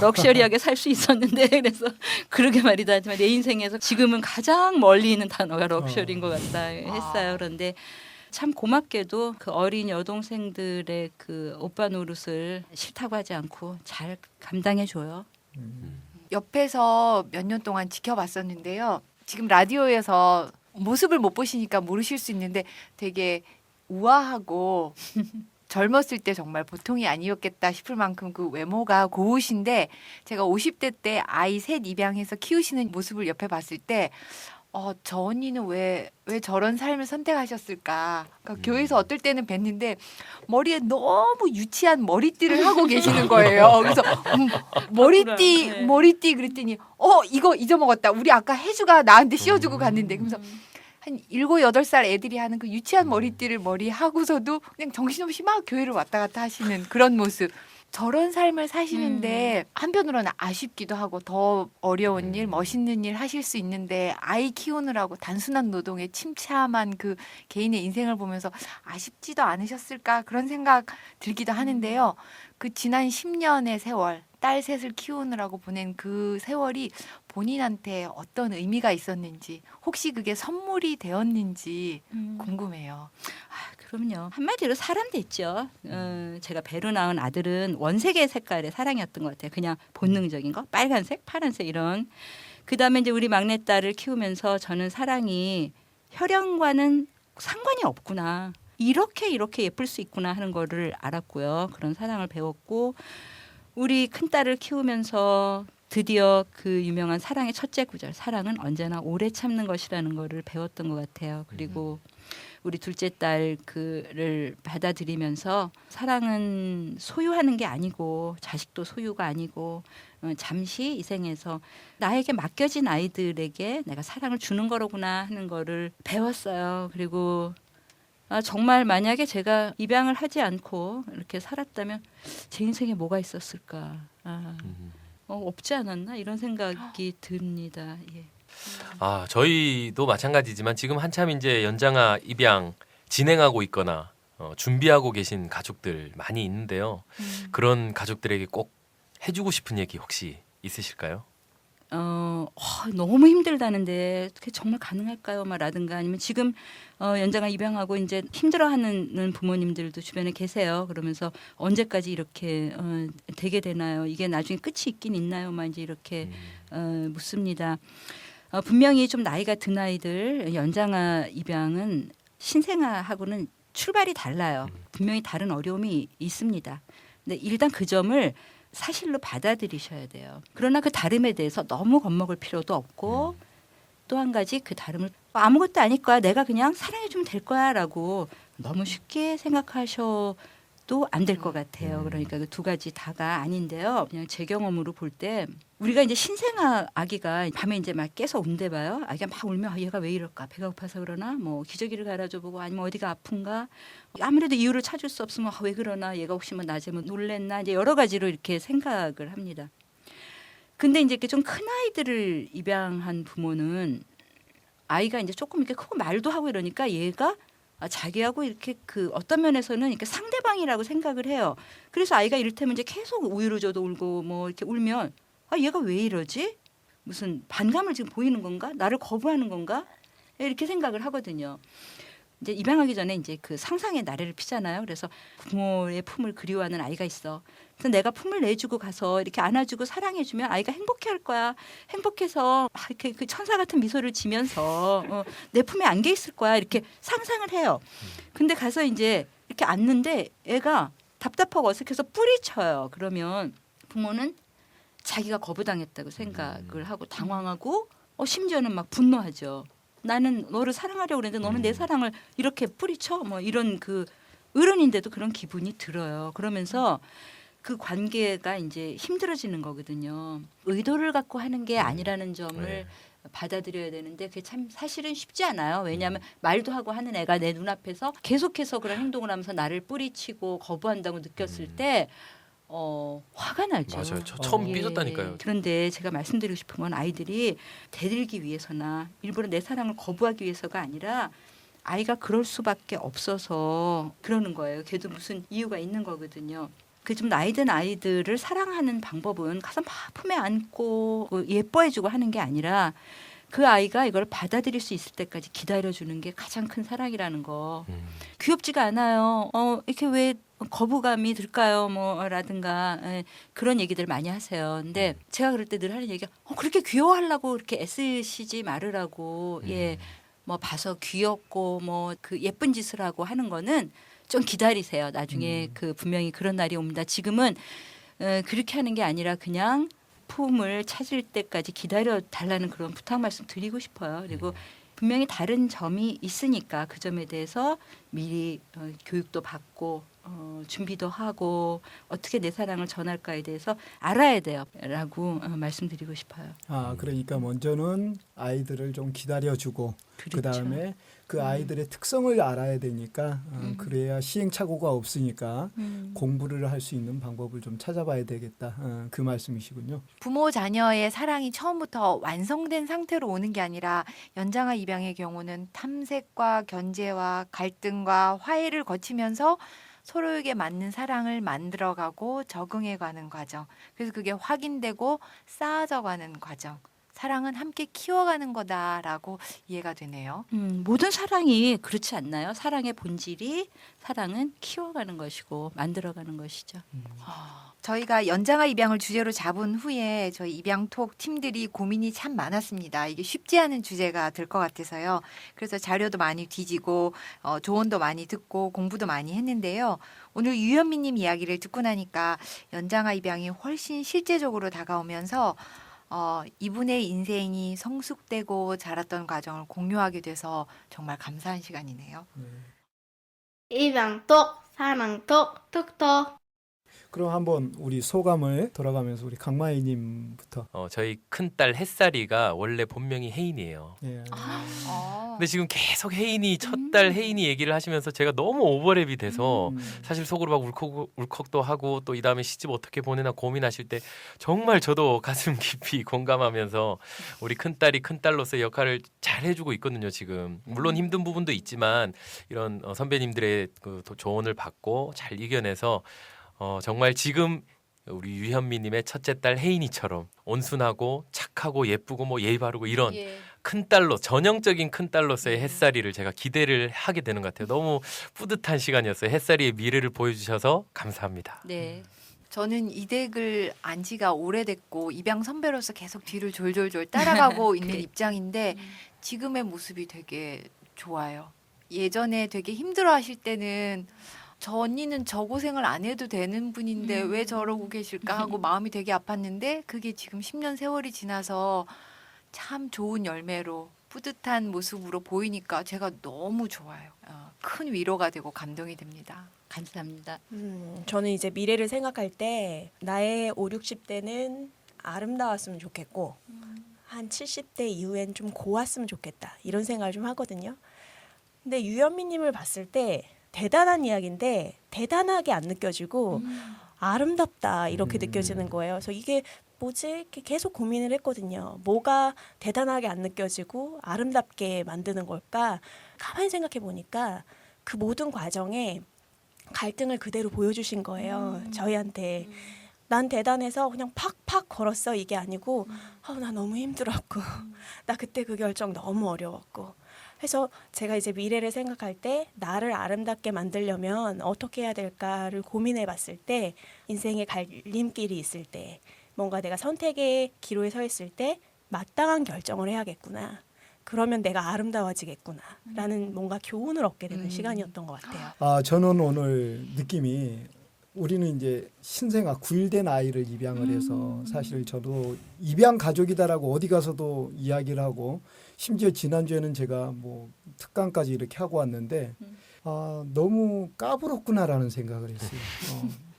럭셔리하게 살 수 있었는데 그래서 그러게 말이다 하지만 내 인생에서 지금은 가장 멀리 있는 단어가 럭셔리인 것 같다 했어요. 그런데 참 고맙게도 그 어린 여동생들의 그 오빠 노릇을 싫다고 하지 않고 잘 감당해 줘요. 옆에서 몇 년 동안 지켜봤었는데요. 지금 라디오에서 모습을 못 보시니까 모르실 수 있는데 되게 우아하고 젊었을 때 정말 보통이 아니었겠다 싶을 만큼 그 외모가 고우신데 제가 50대 때 아이 셋 입양해서 키우시는 모습을 옆에 봤을 때 저 언니는 왜 저런 삶을 선택하셨을까? 그러니까 교회에서 어떨 때는 뵀는데 머리에 너무 유치한 머리띠를 하고 계시는 거예요. 그래서 머리띠 그랬더니 이거 잊어먹었다. 우리 아까 혜주가 나한테 씌워주고 갔는데 그러면서 한 7, 8살 애들이 하는 그 유치한 머리띠를 머리에 하고서도 그냥 정신없이 막 교회를 왔다 갔다 하시는 그런 모습. 저런 삶을 사시는데 한편으로는 아쉽기도 하고 더 어려운 일, 멋있는 일 하실 수 있는데 아이 키우느라고 단순한 노동에 침참한 그 개인의 인생을 보면서 아쉽지도 않으셨을까 그런 생각 들기도 하는데요. 그 지난 10년의 세월, 딸 셋을 키우느라고 보낸 그 세월이 본인한테 어떤 의미가 있었는지 혹시 그게 선물이 되었는지 궁금해요. 그럼요. 한마디로 사람 됐죠. 제가 배로 낳은 아들은 원색의 색깔의 사랑이었던 것 같아요. 그냥 본능적인 거, 빨간색, 파란색 이런. 그다음에 이제 우리 막내딸을 키우면서 저는 사랑이 혈연과는 상관이 없구나. 이렇게 예쁠 수 있구나 하는 거를 알았고요. 그런 사랑을 배웠고 우리 큰딸을 키우면서 드디어 그 유명한 사랑의 첫째 구절, 사랑은 언제나 오래 참는 것이라는 거를 배웠던 것 같아요. 그리고 우리 둘째 딸 그를 받아들이면서 사랑은 소유하는 게 아니고 자식도 소유가 아니고 잠시 이 생에서 나에게 맡겨진 아이들에게 내가 사랑을 주는 거로구나 하는 거를 배웠어요. 그리고 정말 만약에 제가 입양을 하지 않고 이렇게 살았다면 제 인생에 뭐가 있었을까? 없지 않았나 이런 생각이 듭니다. 예. 저희도 마찬가지지만 지금 한참 이제 연장아 입양 진행하고 있거나 준비하고 계신 가족들 많이 있는데요. 그런 가족들에게 꼭 해주고 싶은 얘기 혹시 있으실까요? 너무 힘들다는데 그게 정말 가능할까요? 라든가 아니면 지금 연장아 입양하고 이제 힘들어하는 부모님들도 주변에 계세요. 그러면서 언제까지 이렇게 되게 되나요? 이게 나중에 끝이 있긴 있나요? 이제 이렇게 묻습니다. 분명히 좀 나이가 든 아이들 연장아 입양은 신생아하고는 출발이 달라요. 분명히 다른 어려움이 있습니다. 근데 일단 그 점을 사실로 받아들이셔야 돼요. 그러나 그 다름에 대해서 너무 겁먹을 필요도 없고 또 한 가지 그 다름을 아무것도 아닐 거야. 내가 그냥 사랑해주면 될 거야라고 너무 쉽게 생각하셔도 안 될 것 같아요. 그러니까 그 두 가지 다가 아닌데요. 그냥 제 경험으로 볼 때 우리가 이제 신생아 아기가 밤에 이제 막 깨서 운대 봐요. 아기가 막 울면 아, 얘가 왜 이럴까? 배가 고파서 그러나? 뭐 기저귀를 갈아줘 보고 아니면 어디가 아픈가? 아무래도 이유를 찾을 수 없으면 아, 왜 그러나? 얘가 혹시 뭐 낮에 뭐 놀랬나? 이제 여러 가지로 이렇게 생각을 합니다. 근데 이제 이렇게 좀 큰 아이들을 입양한 부모는 아이가 이제 조금 이렇게 크고 말도 하고 이러니까 얘가 자기하고 이렇게 그 어떤 면에서는 이렇게 상대방이라고 생각을 해요. 그래서 아이가 이를테면 이제 계속 우유를 줘도 울고 뭐 이렇게 울면 아 얘가 왜 이러지? 무슨 반감을 지금 보이는 건가? 나를 거부하는 건가? 이렇게 생각을 하거든요. 이제 입양하기 전에 이제 그 상상의 나래를 피잖아요. 그래서 부모의 품을 그리워하는 아이가 있어. 그래서 내가 품을 내주고 가서 이렇게 안아주고 사랑해주면 아이가 행복해할 거야. 행복해서 이렇게 그 천사 같은 미소를 지면서 내 품에 안겨 있을 거야. 이렇게 상상을 해요. 근데 가서 이제 이렇게 앉는데 애가 답답하고 어색해서 뿌리쳐요. 그러면 부모는 자기가 거부당했다고 생각을 하고 당황하고 심지어는 막 분노하죠. 나는 너를 사랑하려고 그랬는데 너는 내 사랑을 이렇게 뿌리쳐? 뭐 이런 그 어른인데도 그런 기분이 들어요. 그러면서 그 관계가 이제 힘들어지는 거거든요. 의도를 갖고 하는 게 아니라는 점을 받아들여야 되는데 그게 참 사실은 쉽지 않아요. 왜냐하면 말도 하고 하는 애가 내 눈앞에서 계속해서 그런 행동을 하면서 나를 뿌리치고 거부한다고 느꼈을 때 화가 나죠. 맞아요. 저 처음 예. 삐졌다니까요. 그런데 제가 말씀드리고 싶은 건 아이들이 대들기 위해서나 일부러 내 사랑을 거부하기 위해서가 아니라 아이가 그럴 수밖에 없어서 그러는 거예요. 걔도 무슨 이유가 있는 거거든요. 그 좀 나이 든 아이들을 사랑하는 방법은 가서 막 품에 안고 예뻐해주고 하는 게 아니라 그 아이가 이걸 받아들일 수 있을 때까지 기다려주는 게 가장 큰 사랑이라는 거. 귀엽지가 않아요. 이렇게 왜 거부감이 들까요? 뭐라든가 그런 얘기들 많이 하세요. 근데 제가 그럴 때 늘 하는 얘기가 그렇게 귀여워하려고 이렇게 애쓰시지 말으라고. 예, 뭐 봐서 귀엽고 뭐 그 예쁜 짓을 하고 하는 거는 좀 기다리세요. 나중에 그 분명히 그런 날이 옵니다. 지금은 그렇게 하는 게 아니라 그냥 품을 찾을 때까지 기다려 달라는 그런 부탁 말씀 드리고 싶어요. 그리고 분명히 다른 점이 있으니까 그 점에 대해서 미리 교육도 받고 준비도 하고 어떻게 내 사랑을 전할까에 대해서 알아야 돼요라고 말씀드리고 싶어요. 그러니까 먼저는 아이들을 좀 기다려주고 그렇죠. 그다음에 그 아이들의 특성을 알아야 되니까 그래야 시행착오가 없으니까 공부를 할 수 있는 방법을 좀 찾아봐야 되겠다. 그 말씀이시군요. 부모 자녀의 사랑이 처음부터 완성된 상태로 오는 게 아니라 연장아 입양의 경우는 탐색과 견제와 갈등과 화해를 거치면서 서로에게 맞는 사랑을 만들어가고 적응해가는 과정. 그래서 그게 확인되고 쌓아져가는 과정. 사랑은 함께 키워가는 거다라고 이해가 되네요. 모든 사랑이 그렇지 않나요? 사랑의 본질이 사랑은 키워가는 것이고 만들어가는 것이죠. 저희가 연장아 입양을 주제로 잡은 후에 저희 입양톡 팀들이 고민이 참 많았습니다. 이게 쉽지 않은 주제가 될 것 같아서요. 그래서 자료도 많이 뒤지고 조언도 많이 듣고 공부도 많이 했는데요. 오늘 유현미님 이야기를 듣고 나니까 연장아 입양이 훨씬 실제적으로 다가오면서 이분의 인생이 성숙되고 자랐던 과정을 공유하게 돼서 정말 감사한 시간이네요. 입양톡, 사랑톡, 톡톡. 그럼 한번 우리 소감을 돌아가면서 우리 강마희님부터. 저희 큰딸 햇살이가 원래 본명이 혜인이에요. 예. 근데 지금 계속 혜인이 첫딸 혜인이 얘기를 하시면서 제가 너무 오버랩이 돼서 사실 속으로 막 울컥도 하고 또 이 다음에 시집 어떻게 보내나 고민하실 때 정말 저도 가슴 깊이 공감하면서 우리 큰딸이 큰딸로서의 역할을 잘 해주고 있거든요. 지금 물론 힘든 부분도 있지만 이런 선배님들의 그 조언을 받고 잘 이겨내서 정말 지금 우리 유현미님의 첫째 딸 혜인이처럼 온순하고 착하고 예쁘고 뭐 예의 바르고 이런 큰딸로 전형적인 큰딸로서의 햇살이를 제가 기대를 하게 되는 것 같아요. 너무 뿌듯한 시간이었어요. 햇살이의 미래를 보여주셔서 감사합니다. 네. 저는 이 댁을 안 지가 오래됐고 입양 선배로서 계속 뒤를 졸졸졸 따라가고 있는 입장인데 지금의 모습이 되게 좋아요. 예전에 되게 힘들어하실 때는 저 언니는 저 고생을 안 해도 되는 분인데 왜 저러고 계실까 하고 마음이 되게 아팠는데 그게 지금 10년 세월이 지나서 참 좋은 열매로 뿌듯한 모습으로 보이니까 제가 너무 좋아요. 큰 위로가 되고 감동이 됩니다. 감사합니다. 저는 이제 미래를 생각할 때 나의 5, 60대는 아름다웠으면 좋겠고 한 70대 이후엔 좀 고왔으면 좋겠다. 이런 생각을 좀 하거든요. 근데 유현미님을 봤을 때 대단한 이야기인데 대단하게 안 느껴지고 아름답다 이렇게 느껴지는 거예요. 그래서 이게 뭐지? 이렇게 계속 고민을 했거든요. 뭐가 대단하게 안 느껴지고 아름답게 만드는 걸까? 가만히 생각해 보니까 그 모든 과정에 갈등을 그대로 보여주신 거예요. 저희한테. 난 대단해서 그냥 팍팍 걸었어 이게 아니고 나 너무 힘들었고 나 그때 그 결정 너무 어려웠고 그래서 제가 이제 미래를 생각할 때 나를 아름답게 만들려면 어떻게 해야 될까를 고민해 봤을 때 인생의 갈림길이 있을 때 뭔가 내가 선택의 기로에 서 있을 때 마땅한 결정을 해야겠구나. 그러면 내가 아름다워지겠구나 라는 뭔가 교훈을 얻게 되는 시간이었던 것 같아요. 저는 오늘 느낌이 우리는 이제 신생아 9일 아이를 입양을 해서 사실 저도 입양 가족이다라고 어디 가서도 이야기를 하고 심지어 지난주에는 제가 뭐 특강까지 이렇게 하고 왔는데 너무 까불었구나라는 생각을 했어요.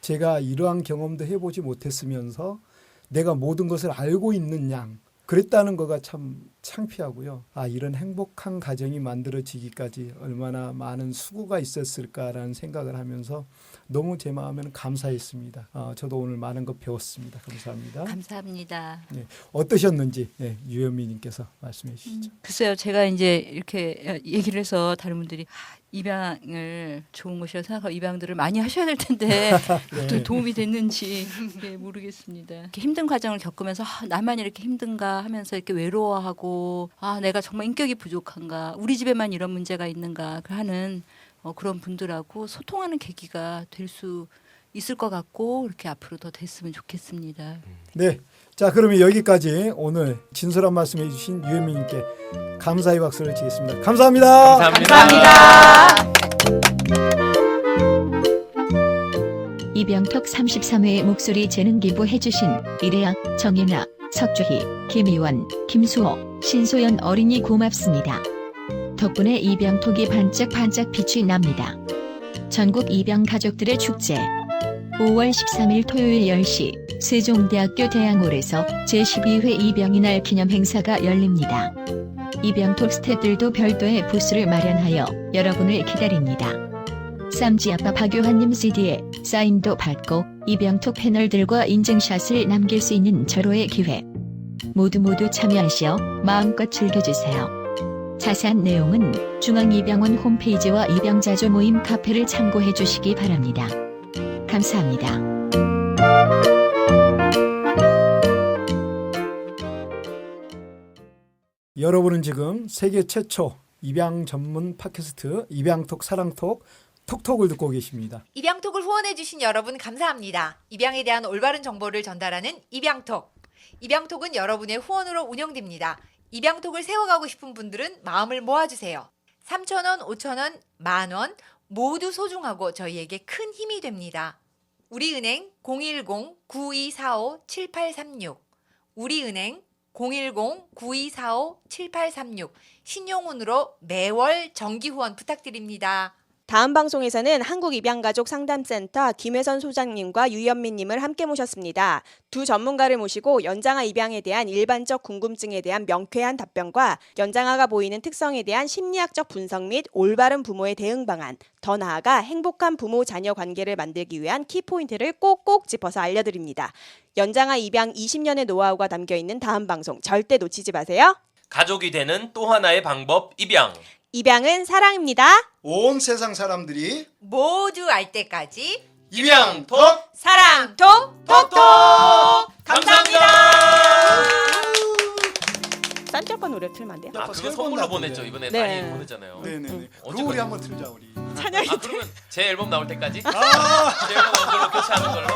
제가 이러한 경험도 해보지 못했으면서 내가 모든 것을 알고 있는 양 그랬다는 거가 참 창피하고요. 이런 행복한 가정이 만들어지기까지 얼마나 많은 수고가 있었을까라는 생각을 하면서 너무 제 마음에는 감사했습니다. 저도 오늘 많은 것 배웠습니다. 감사합니다. 감사합니다. 네, 어떠셨는지 유현미님께서 말씀해 주시죠. 글쎄요, 제가 이제 이렇게 얘기를 해서 다른 분들이 입양을 좋은 것이라고 생각하고 입양들을 많이 하셔야 될 텐데 또 도움이 됐는지 모르겠습니다. 이렇게 힘든 과정을 겪으면서 나만 이렇게 힘든가 하면서 이렇게 외로워하고 내가 정말 인격이 부족한가 우리 집에만 이런 문제가 있는가 하는 그런 분들하고 소통하는 계기가 될 수 있을 것 같고 이렇게 앞으로 더 됐으면 좋겠습니다. 네. 자, 그러면 여기까지 오늘 진솔한 말씀해 주신 유현미님께 감사의 박수를 치겠습니다. 감사합니다. 감사합니다. 이병톡 33회 목소리 재능 기부해 주신 이래야, 정인아, 석주희, 김희원, 김수호, 신소연 어린이 고맙습니다. 덕분에 입양톡이 반짝반짝 빛이 납니다. 전국 입양 가족들의 축제 5월 13일 토요일 10시 세종대학교 대양홀에서 제12회 입양이날 기념 행사가 열립니다. 입양톡 스태프들도 별도의 부스를 마련하여 여러분을 기다립니다. 쌈지아빠 박요한님 CD에 사인도 받고 입양톡 패널들과 인증샷을 남길 수 있는 절호의 기회. 모두 참여하시어 마음껏 즐겨주세요. 자세한 내용은 중앙입양원 홈페이지와 입양자조 모임 카페를 참고해 주시기 바랍니다. 감사합니다. 여러분은 지금 세계 최초 입양 전문 팟캐스트 입양톡 사랑톡 톡톡을 듣고 계십니다. 입양톡을 후원해주신 여러분 감사합니다. 입양에 대한 올바른 정보를 전달하는 입양톡. 입양톡은 여러분의 후원으로 운영됩니다. 입양톡을 세워가고 싶은 분들은 마음을 모아주세요. 3,000원, 5,000원, 만원 모두 소중하고 저희에게 큰 힘이 됩니다. 우리은행 010-9245-7836 우리은행 010-9245-7836 신용운으로 매월 정기 후원 부탁드립니다. 다음 방송에서는 한국입양가족상담센터 김혜선 소장님과 유현미님을 함께 모셨습니다. 두 전문가를 모시고 연장아 입양에 대한 일반적 궁금증에 대한 명쾌한 답변과 연장아가 보이는 특성에 대한 심리학적 분석 및 올바른 부모의 대응 방안, 더 나아가 행복한 부모-자녀 관계를 만들기 위한 키포인트를 꼭꼭 짚어서 알려드립니다. 연장아 입양 20년의 노하우가 담겨있는 다음 방송 절대 놓치지 마세요. 가족이 되는 또 하나의 방법 입양. 입양은 사랑입니다. 온 세상 사람들이 모두 알 때까지 입양톡 사랑톡 톡톡 감사합니다. 산타과 노래 틀면 안 돼요? 아 그거 선물로 보냈죠. 이번에 네. 많이 보냈잖아요. 네네네. 언제까지? 그거 우리 한번 들자 우리. 찬양이 아 그러면 제 앨범 나올 때까지? 아, 제 앨범 나온 걸로 교체하는 걸로?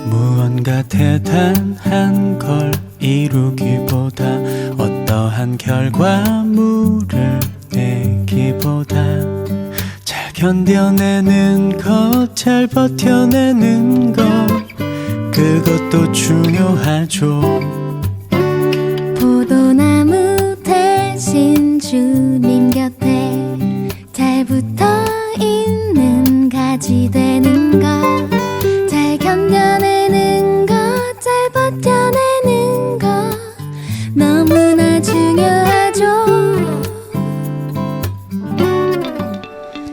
무언가 대단한 걸 이루기보다 어떠한 결과물을 내기보다 잘 견뎌내는 것, 잘 버텨내는 것, 그것도 중요하죠. 포도나무 대신 주님 곁에 잘 붙어 있는 가지 되는 것, 잘 견뎌내는 것, 잘 버텨내는 것, 너무나 중요하죠.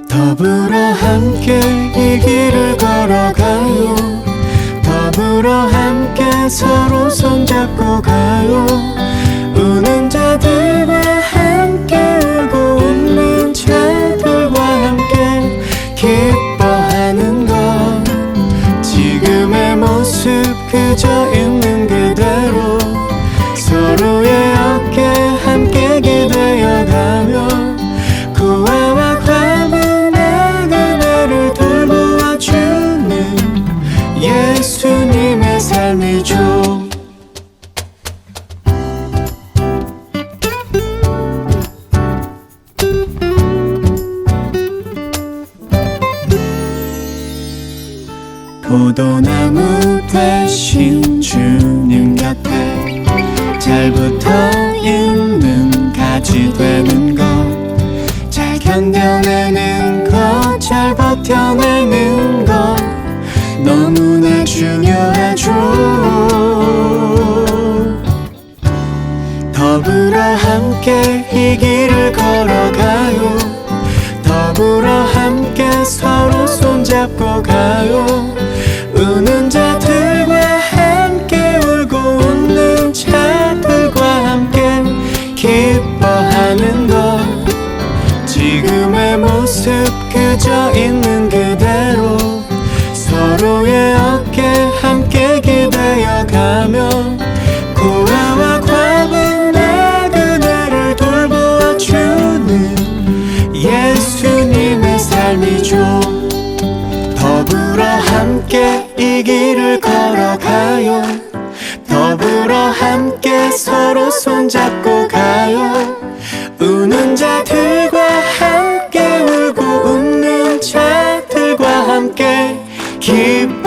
더불어 함께 이 길을 걸어가요. 더불어 함께 서로 손잡고 가요. 우는 자들과 함께 울고 웃는 자들과 함께 기뻐하는 것, 지금의 모습 그저 있는 그대로 서로의 어깨 함께 기대어가며 구애와 과분한 은혜를 돌보아주는 예수님의 삶이죠. 포도나무 대신 주님 곁에 잘 붙어 있는 가지 되는 것, 잘 견뎌내는 것, 잘 버텨내는 것, 너무나 중요하죠. 더불어 함께 이 길을 걸어가요. 더불어 함께 서로 손잡고 가요. 우는 자들과 함께 울고 웃는 자들과 함께 기뻐하는 것, 지금의 모습 그저 있는 그대로 서로의 어깨 함께 기대어가며 구애와 과분한 은혜를 돌보아주는 예수님의 삶이죠. 더불어 함께 이 길을 걸어가요. 더불어 함께 서로 손잡고 가요. 우는 자들과 함께 울고 웃는 자들과 함께 기뻐